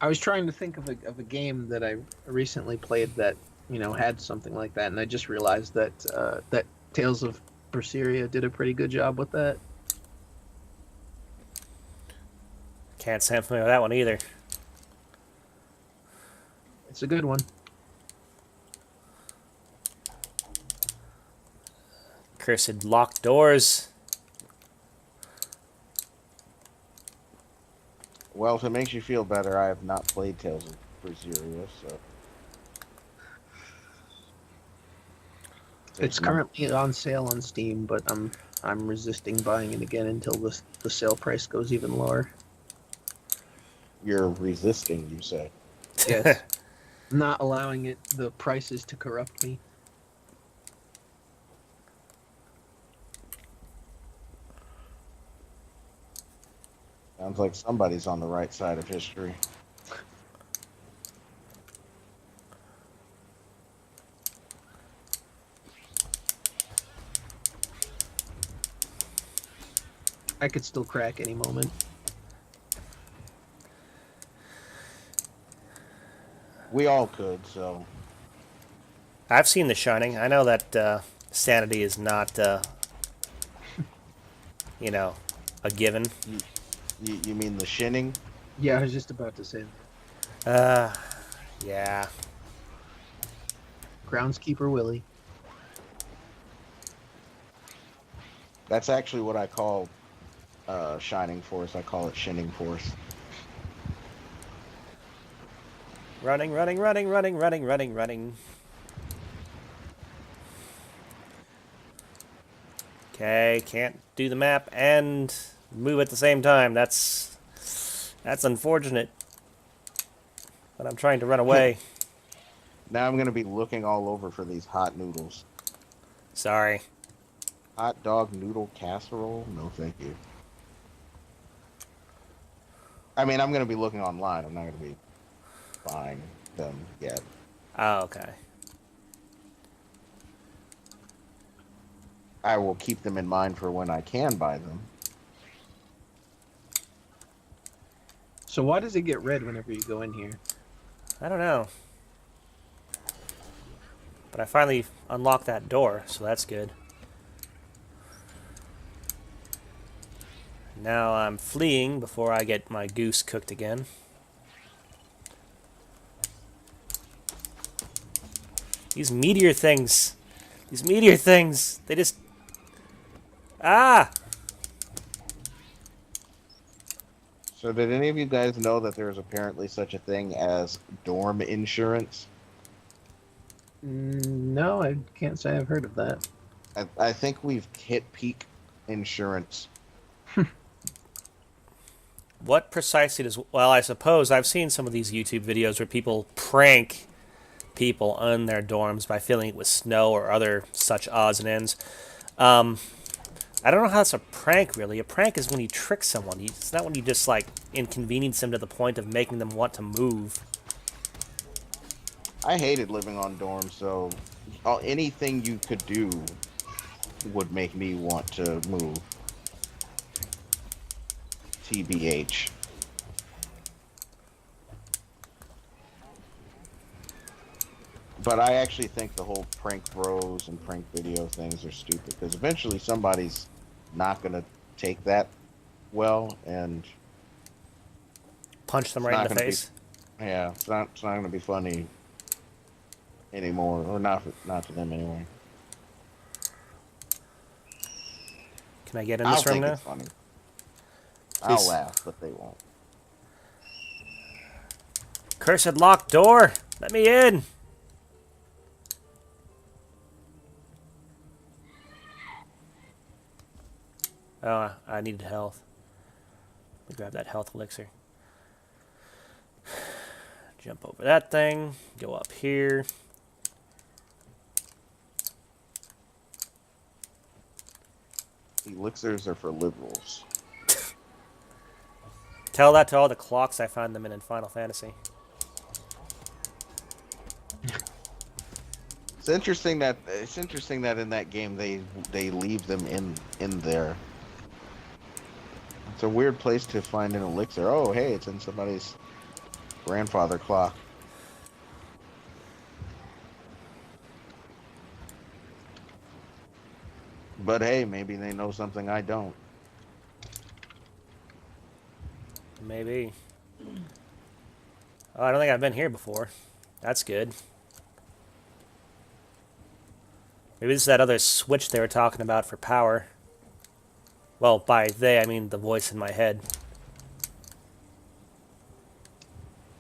I was trying to think of a game that I recently played that had something like that, and I just realized that that Tales of Berseria did a pretty good job with that. Can't say I'm familiar with that one either. It's a good one. Cursed locked doors. Well, if it makes you feel better, I have not played Tales of Berseria, so It's currently on sale on Steam, but I'm resisting buying it again until the sale price goes even lower. You're resisting, you say. Yes. Not allowing the prices to corrupt me. Sounds like somebody's on the right side of history. I could still crack any moment. We all could, so I've seen The Shining. I know that sanity is not, a given. you mean the shinning? Yeah, I was just about to say that. Yeah. Groundskeeper Willie. That's actually what I call Shining Force. I call it Shinning Force. Running, running, running, running, running, running, running. Okay, can't do the map and move at the same time. That's unfortunate. But I'm trying to run away. Now I'm going to be looking all over for these hot noodles. Sorry. Hot dog noodle casserole? No, thank you. I mean, I'm going to be looking online. I'm not going to be buying them yet. Oh, okay. I will keep them in mind for when I can buy them. So why does it get red whenever you go in here? I don't know. But I finally unlocked that door, so that's good. Now I'm fleeing before I get my goose cooked again. These meteor things. They just... Ah! So did any of you guys know that there's apparently such a thing as dorm insurance? No, I can't say I've heard of that. I think we've hit peak insurance. What precisely does... Well, I suppose I've seen some of these YouTube videos where people prank people in their dorms by filling it with snow or other such odds and ends. I don't know how that's a prank, really. A prank is when you trick someone. It's not when you just, like, inconvenience them to the point of making them want to move. I hated living on dorms, so anything you could do would make me want to move. TBH. But I actually think the whole prank bros and prank video things are stupid because eventually somebody's not gonna take that well, and Punch them it's right in not the gonna be. face. Yeah, it's not gonna be funny anymore, or not to them anyway. Can I get in I'll this room think now? it's funny. I'll Please. laugh, but they won't. Cursed locked door! Let me in! Oh, I needed health. Let me grab that health elixir. Jump over that thing. Go up here. Elixirs are for liberals. Tell that to all the clocks I find them in Final Fantasy. It's interesting that in that game they leave them in there. It's a weird place to find an elixir. Oh, hey, it's in somebody's grandfather clock. But hey, maybe they know something I don't. Maybe. Oh, I don't think I've been here before. That's good. Maybe this is that other switch they were talking about for power. Well, by they, I mean the voice in my head.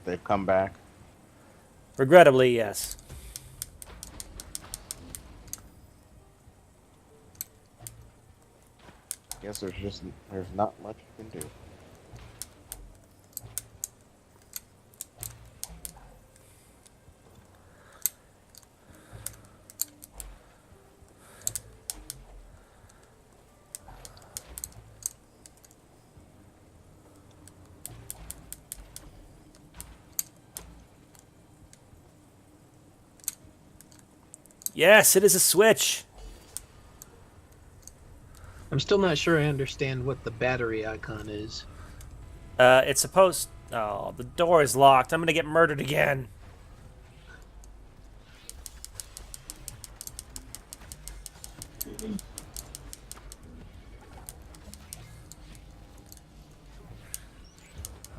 They've come back. Regrettably, yes. Guess there's not much you can do. Yes, it is a switch. I'm still not sure I understand what the battery icon is. It's supposed... Oh, the door is locked. I'm gonna get murdered again.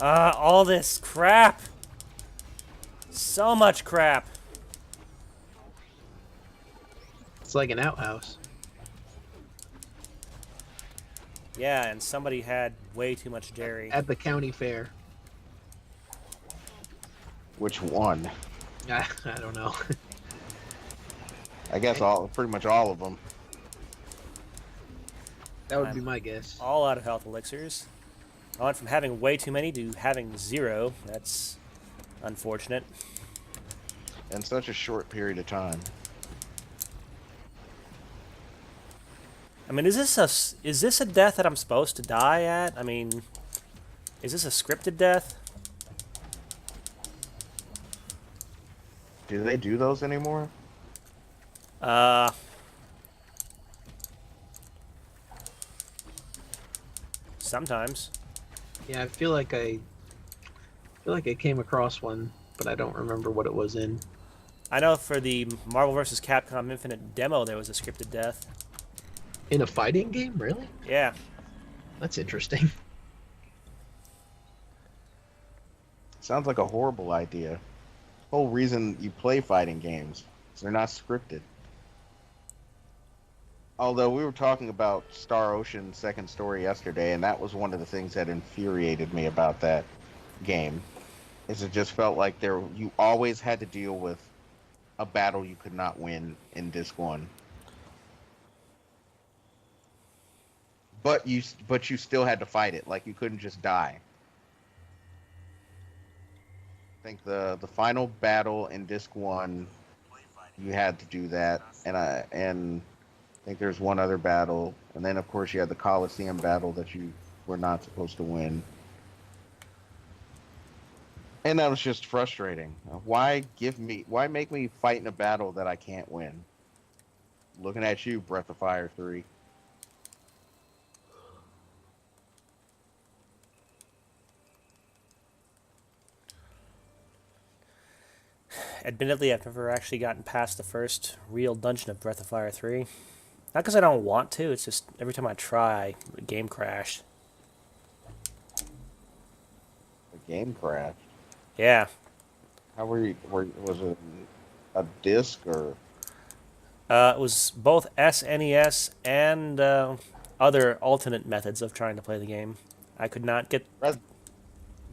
All this crap. So much crap. It's like an outhouse. Yeah, and somebody had way too much dairy. At the county fair. Which one? I don't know. I guess pretty much all of them. That would be my guess. All out of health elixirs. I went from having way too many to having 0. That's unfortunate. In such a short period of time. I mean, is this a death that I'm supposed to die at? I mean, is this a scripted death? Do they do those anymore? Sometimes. Yeah, I feel like I came across one, but I don't remember what it was in. I know for the Marvel vs. Capcom Infinite demo, there was a scripted death. In a fighting game, really? Yeah. That's interesting. Sounds like a horrible idea. Whole reason you play fighting games is they're not scripted. Although we were talking about Star Ocean Second Story yesterday, and that was one of the things that infuriated me about that game. Is it just felt like you always had to deal with a battle you could not win in Disc 1. But you still had to fight it. Like, you couldn't just die. I think the final battle in Disc 1, you had to do that, and I think there's one other battle, and then of course you had the Coliseum battle that you were not supposed to win. And that was just frustrating. Why make me fight in a battle that I can't win? Looking at you, Breath of Fire 3. admittedly, I've never actually gotten past the first real dungeon of Breath of Fire 3. Not because I don't want to, it's just every time I try, the game crashed. The game crashed. Yeah. How was it a disc or? It was both SNES and other alternate methods of trying to play the game. I could not get.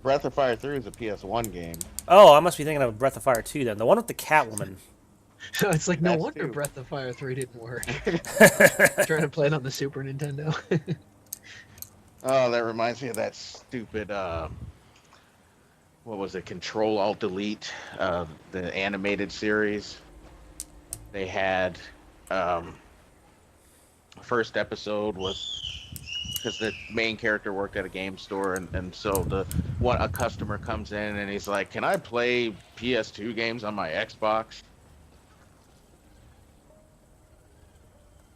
Breath of Fire 3 is a PS1 game. Oh, I must be thinking of Breath of Fire 2 then. The one with the Catwoman. It's like no That's wonder too. Breath of Fire 3 didn't work. Trying to play it on the Super Nintendo. Oh, that reminds me of that stupid. What was it? Control Alt Delete. The animated series. They had. First episode was because the main character worked at a game store, and so a customer comes in and he's like, "Can I play PS2 games on my Xbox?"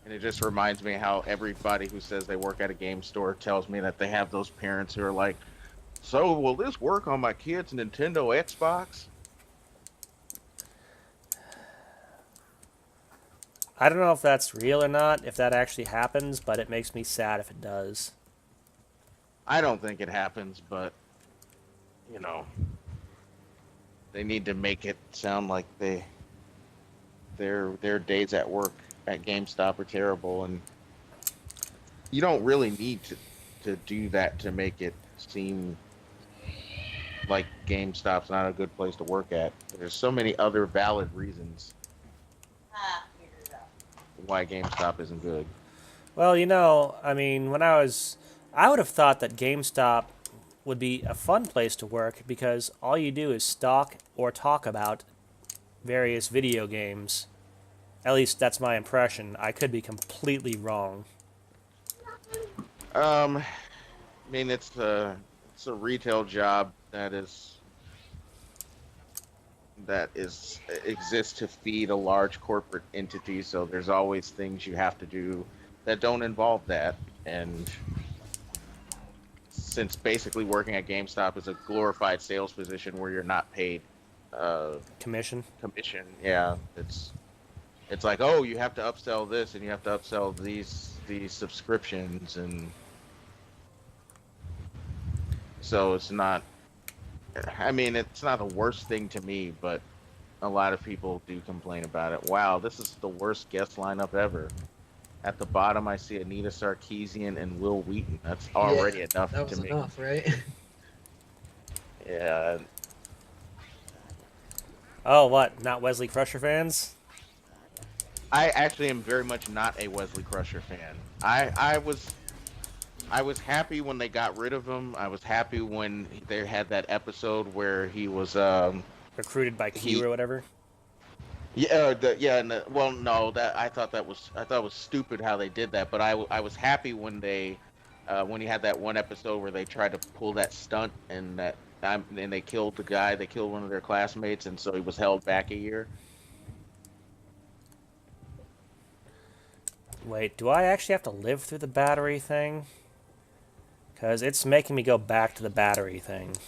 And it just reminds me how everybody who says they work at a game store tells me that they have those parents who are like, "So will this work on my kid's Nintendo Xbox?" I don't know if that's real or not, if that actually happens, but it makes me sad if it does. I don't think it happens, but they need to make it sound like their days at work at GameStop are terrible, and you don't really need to do that to make it seem like GameStop's not a good place to work at. There's so many other valid reasons why GameStop isn't good. Well, I mean, I would have thought that GameStop would be a fun place to work because all you do is stock or talk about various video games. At least that's my impression. I could be completely wrong. I mean, it's a retail job that exists to feed a large corporate entity, so there's always things you have to do that don't involve that. And since basically working at GameStop is a glorified sales position where you're not paid Commission? yeah, it's like, oh, you have to upsell this and you have to upsell these subscriptions, and so it's not. I mean, it's not the worst thing to me, but a lot of people do complain about it. Wow, this is the worst guest lineup ever. At the bottom, I see Anita Sarkeesian and Will Wheaton. That's already enough That was to me. enough, right? Yeah. Oh, what? Not Wesley Crusher fans? I actually am very much not a Wesley Crusher fan. I was happy when they got rid of him. I was happy when they had that episode where he was Recruited by Q or whatever? well, no, that I thought it was stupid how they did that, but I was happy when when he had that one episode where they tried to pull that stunt and they killed the guy, they killed one of their classmates, and so he was held back a year. Wait, do I actually have to live through the battery thing? Because it's making me go back to the battery thing.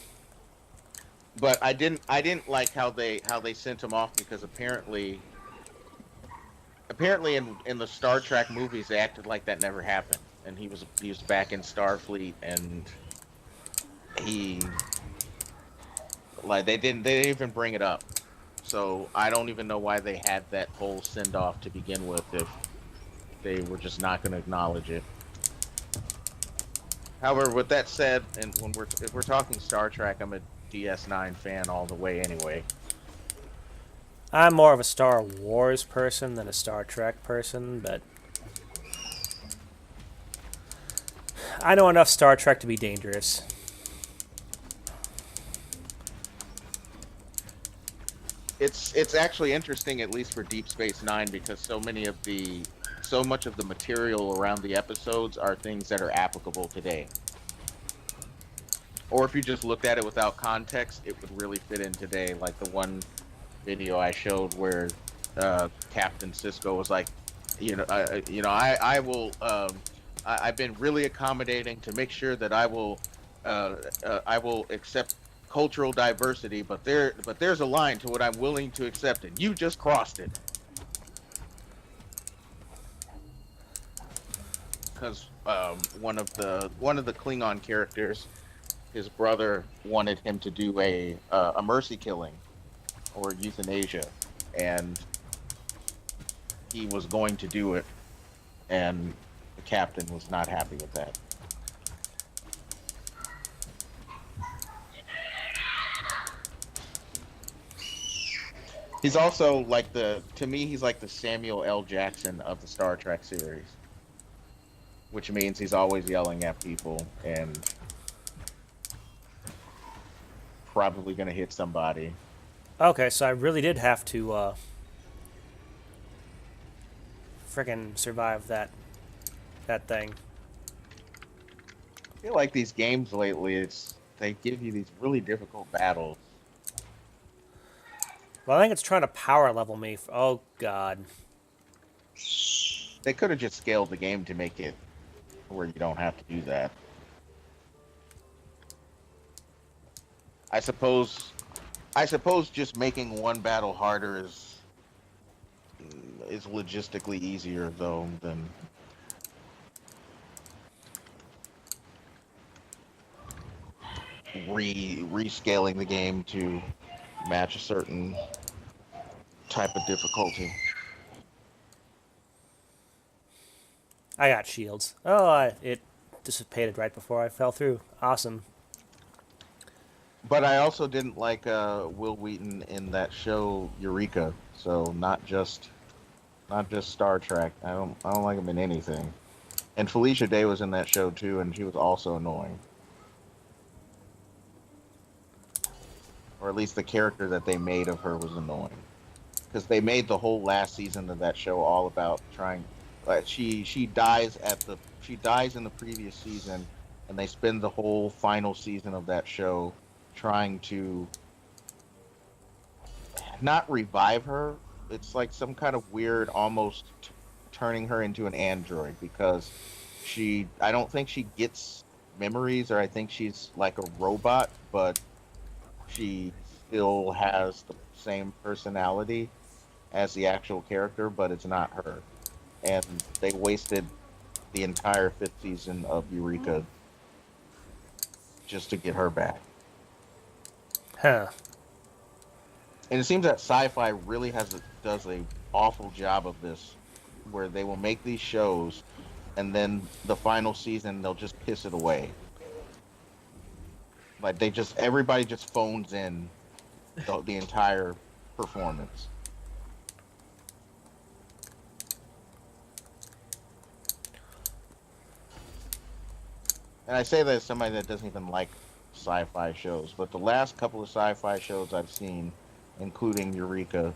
But I didn't like how they sent him off, because apparently in the Star Trek movies they acted like that never happened, and he was back in Starfleet, and they didn't even bring it up. So I don't even know why they had that whole send off to begin with if they were just not going to acknowledge it. However, with that said, and if we're talking Star Trek, I'm a DS9 fan all the way anyway. I'm more of a Star Wars person than a Star Trek person, but I know enough Star Trek to be dangerous. It's actually interesting, at least for Deep Space Nine, because so much of the material around the episodes are things that are applicable today. Or if you just looked at it without context, it would really fit in today. Like the one video I showed where Captain Sisko was like, I will. I've been really accommodating to make sure that I will accept cultural diversity, but there's a line to what I'm willing to accept, and you just crossed it. Because one of the Klingon characters, his brother wanted him to do a mercy killing or euthanasia, and he was going to do it, and the captain was not happy with that. He's also like to me, he's like the Samuel L. Jackson of the Star Trek series, which means he's always yelling at people and probably going to hit somebody. Okay, so I really did have to frickin' survive that thing. I feel like these games lately, they give you these really difficult battles. Well, I think it's trying to power level me. Oh God. They could have just scaled the game to make it where you don't have to do that. I suppose just making one battle harder is logistically easier though than rescaling the game to match a certain type of difficulty. I got shields. Oh, it dissipated right before I fell through. Awesome. But I also didn't like Will Wheaton in that show Eureka. So not just Star Trek. I don't like him in anything. And Felicia Day was in that show too, and she was also annoying. Or at least the character that they made of her was annoying. Because they made the whole last season of that show all about trying. She dies in the previous season, and they spend the whole final season of that show trying to not revive her. It's like some kind of weird, almost turning her into an android because I don't think she gets memories, or I think she's like a robot, but she still has the same personality as the actual character, but it's not her. And they wasted the entire fifth season of Eureka just to get her back. Huh. And it seems that sci-fi really does a awful job of this, where they will make these shows, and then the final season they'll just piss it away. Like everybody just phones in the entire performance. And I say that as somebody that doesn't even like sci-fi shows, but the last couple of sci-fi shows I've seen, including Eureka,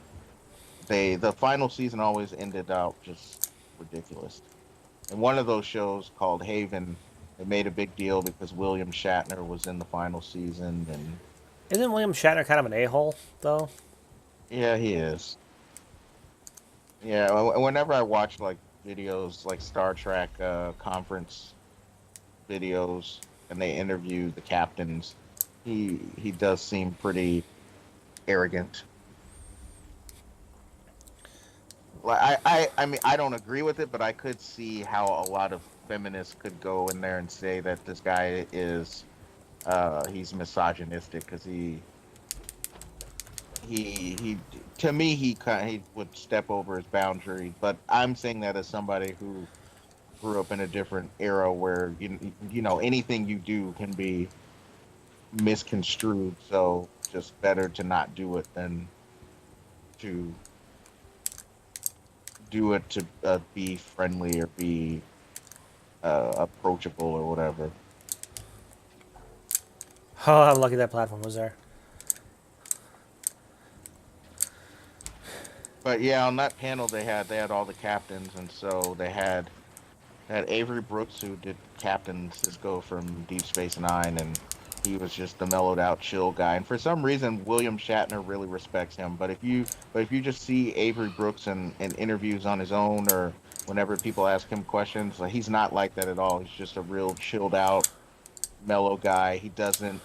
the final season always ended out just ridiculous. And one of those shows called Haven, they made a big deal because William Shatner was in the final season, and Isn't William Shatner kind of an a-hole, though? yeah, he is. Yeah, whenever I watch like videos like Star Trek conference videos and they interview the captains, he does seem pretty arrogant. Like I mean I don't agree with it, but I could see how a lot of feminists could go in there and say that this guy is he's misogynistic because he to me he would step over his boundary. But I'm saying that as somebody who grew up in a different era where you know anything you do can be misconstrued, so just better to not do it than to do it to be friendly or be approachable or whatever. Oh, I'm lucky that platform was there. But yeah, on that panel they had all the captains, and so they had Avery Brooks, who did Captain Sisko from Deep Space Nine, and he was just the mellowed out, chill guy. And for some reason, William Shatner really respects him. But if you just see Avery Brooks in interviews on his own, or whenever people ask him questions, like, he's not like that at all. He's just a real chilled out, mellow guy. He doesn't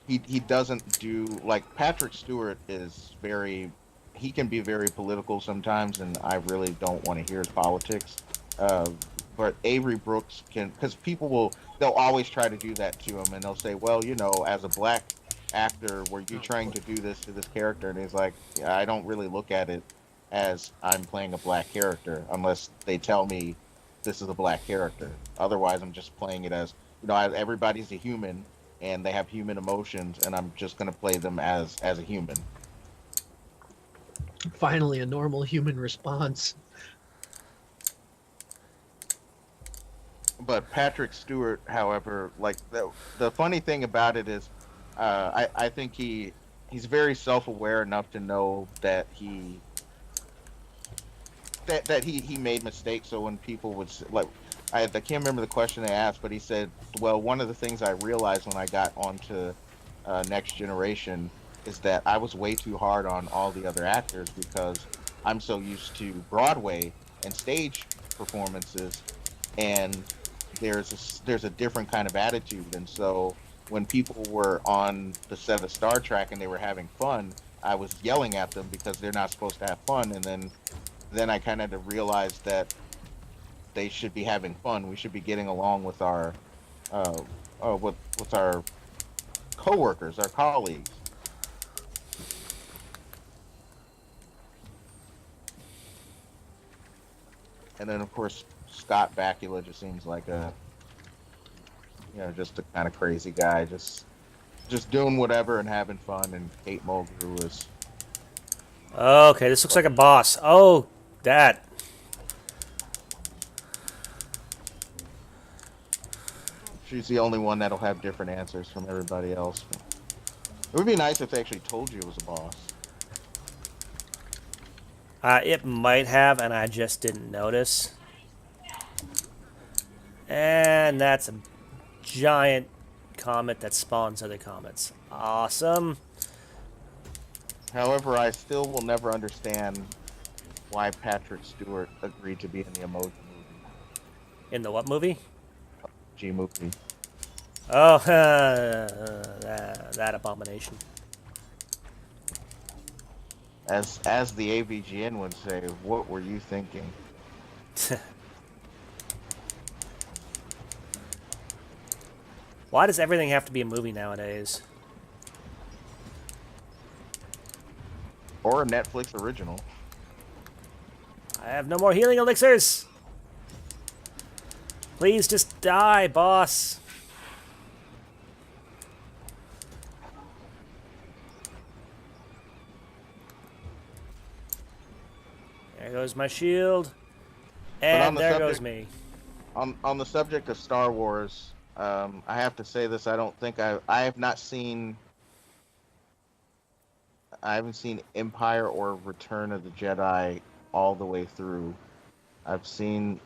he doesn't do like Patrick Stewart is very he can be very political sometimes, and I really don't want to hear his politics. Uh, but Avery Brooks can, because they'll always try to do that to him, and they'll say, well, as a black actor, were you trying to do this to this character? And he's like, yeah, I don't really look at it as I'm playing a black character unless they tell me this is a black character. Otherwise, I'm just playing it as everybody's a human and they have human emotions, and I'm just gonna play them as a human. Finally, a normal human response. But Patrick Stewart, however, like the funny thing about it is, I think he's very self-aware enough to know that he made mistakes. So when people would like, I can't remember the question they asked, but he said, well, one of the things I realized when I got onto Next Generation is that I was way too hard on all the other actors because I'm so used to Broadway and stage performances, and there's a different kind of attitude. And so when people were on the set of Star Trek and they were having fun, I was yelling at them because they're not supposed to have fun. And then I kind of had to realize that they should be having fun. We should be getting along with our with our coworkers, our colleagues. And then of course Scott Bakula just seems like just a kind of crazy guy, just doing whatever and having fun. And Kate Mulgrew is Okay, this looks like a boss. Oh, that. she's the only one that'll have different answers from everybody else. It would be nice if they actually told you it was a boss. It might have, and I just didn't notice. And that's a giant comet that spawns other comets. Awesome. However, I still will never understand why Patrick Stewart agreed to be in the Emoji In the what movie? movie. Oh, that abomination. As the AVGN would say, what were you thinking? Why does everything have to be a movie nowadays? Or a Netflix original. I have no more healing elixirs! Please just die, boss. There goes my shield. And there goes me. On the subject of Star Wars, I have to say this. I don't think I have not seen. I haven't seen Empire or Return of the Jedi all the way through. I've seen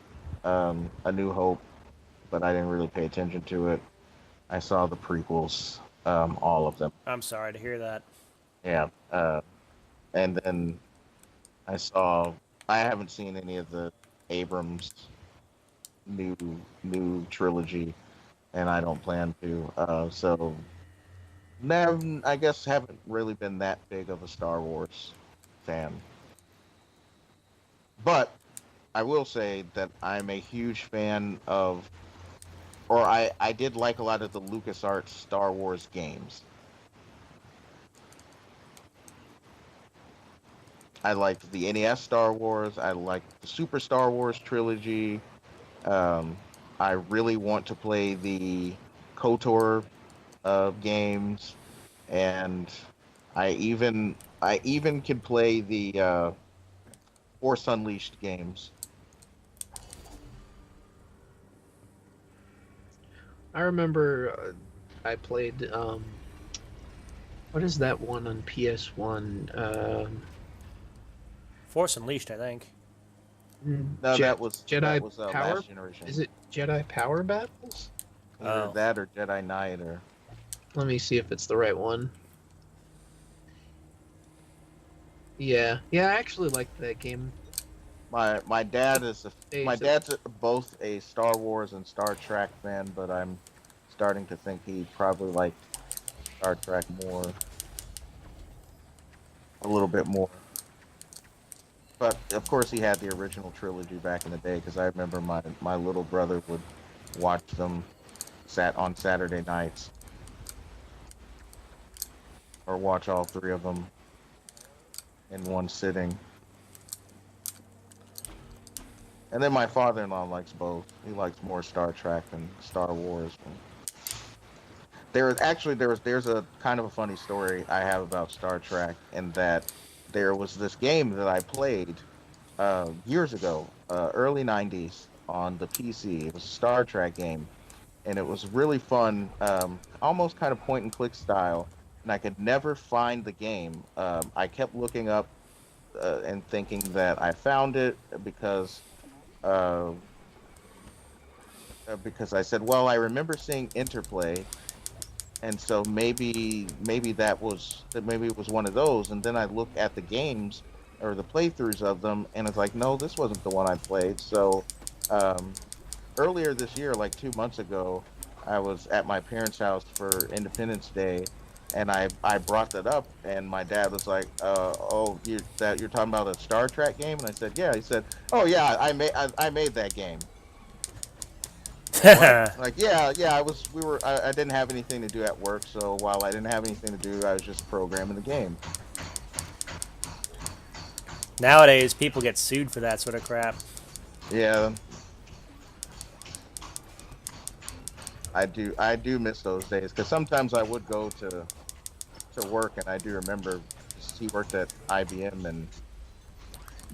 A New Hope, but I didn't really pay attention to it. I saw the prequels, all of them. I'm sorry to hear that. Yeah, and then I haven't seen any of the Abrams new trilogy, and I don't plan to. So, I guess haven't really been that big of a Star Wars fan. But I will say that I'm a huge fan of, or I did like a lot of the LucasArts Star Wars games. I liked the NES Star Wars. I liked the Super Star Wars trilogy. I really want to play the KOTOR games, and I even can play the Force Unleashed games. I remember I played. What is that one on PS1? Force Unleashed, I think. No, that was Power. last generation. Is it Jedi Power Battles? Either Oh. that or Jedi Knight or. Let me see if it's the right one. Yeah, I actually liked that game. My dad is Days my of- dad's both a Star Wars and Star Trek fan, but I'm starting to think he probably liked Star Trek a little bit more. But of course, he had the original trilogy back in the day because I remember my little brother would watch them on Saturday nights or watch all three of them in one sitting. And then my father-in-law likes both. He likes more Star Trek than Star Wars. There's a kind of a funny story I have about Star Trek, in that there was this game that I played years ago, early '90s on the PC. It was a Star Trek game, and it was really fun, almost kind of point and click style. And I could never find the game. I kept looking up and thinking that I found it uh, because I said, well, I remember seeing Interplay, and so maybe it was one of those. And then I look at the games or the playthroughs of them, and it's like, no, this wasn't the one I played. So um, earlier this year, like 2 months ago, I was at my parents' house for Independence Day, and I brought that up, and my dad was like, "Oh, you're talking about a Star Trek game?" And I said, "Yeah." He said, "Oh yeah, I made that game." Like yeah, I didn't have anything to do at work, so while I didn't have anything to do, I was just programming the game. Nowadays, people get sued for that sort of crap. Yeah, I do miss those days because sometimes I would go to work, and I do remember he worked at IBM, and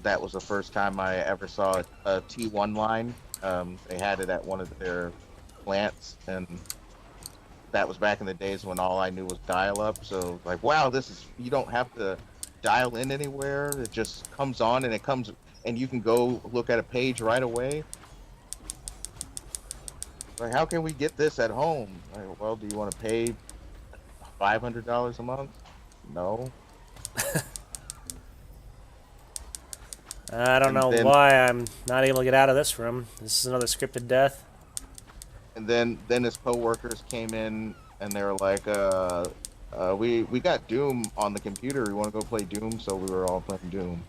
that was the first time I ever saw a T1 line. They had it at one of their plants, and that was back in the days when all I knew was dial up. So like, wow, you don't have to dial in anywhere. It just comes on, and and you can go look at a page right away. Like, how can we get this at home? Like, well, do you want to pay $500 a month? No. I don't And know then why I'm not able to get out of this room. This is another scripted death. then his coworkers came in, and they were like, we got Doom on the computer. We want to go play Doom, so we were all playing Doom.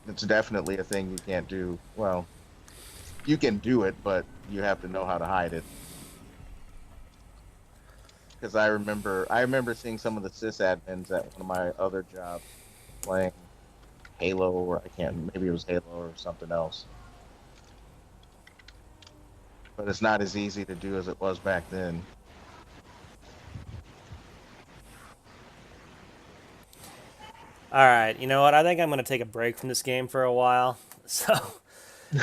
It's definitely a thing you can't do. Well, you can do it, but you have to know how to hide it. Because I remember seeing some of the sysadmins at one of my other jobs playing Halo, or maybe it was Halo or something else. But it's not as easy to do as it was back then. Alright, you know what? I think I'm going to take a break from this game for a while. So,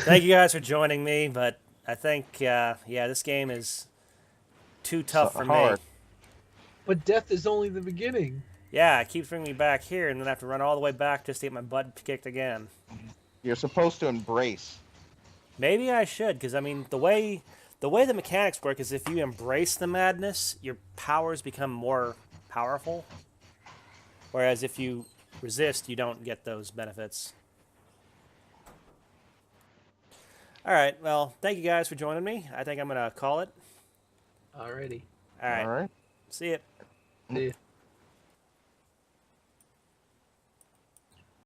thank you guys for joining me, but I think, yeah, this game is too So tough for me. hard. But death is only the beginning. Yeah, it keeps bringing me back here, and then I have to run all the way back just to get my butt kicked again. You're supposed to embrace. Maybe I should, because I mean, the way the mechanics work is if you embrace the madness, your powers become more powerful. Whereas if you resist, you don't get those benefits. All right, well, thank you guys for joining me. I think I'm gonna call it. Alrighty. All right, All right. see ya. See ya.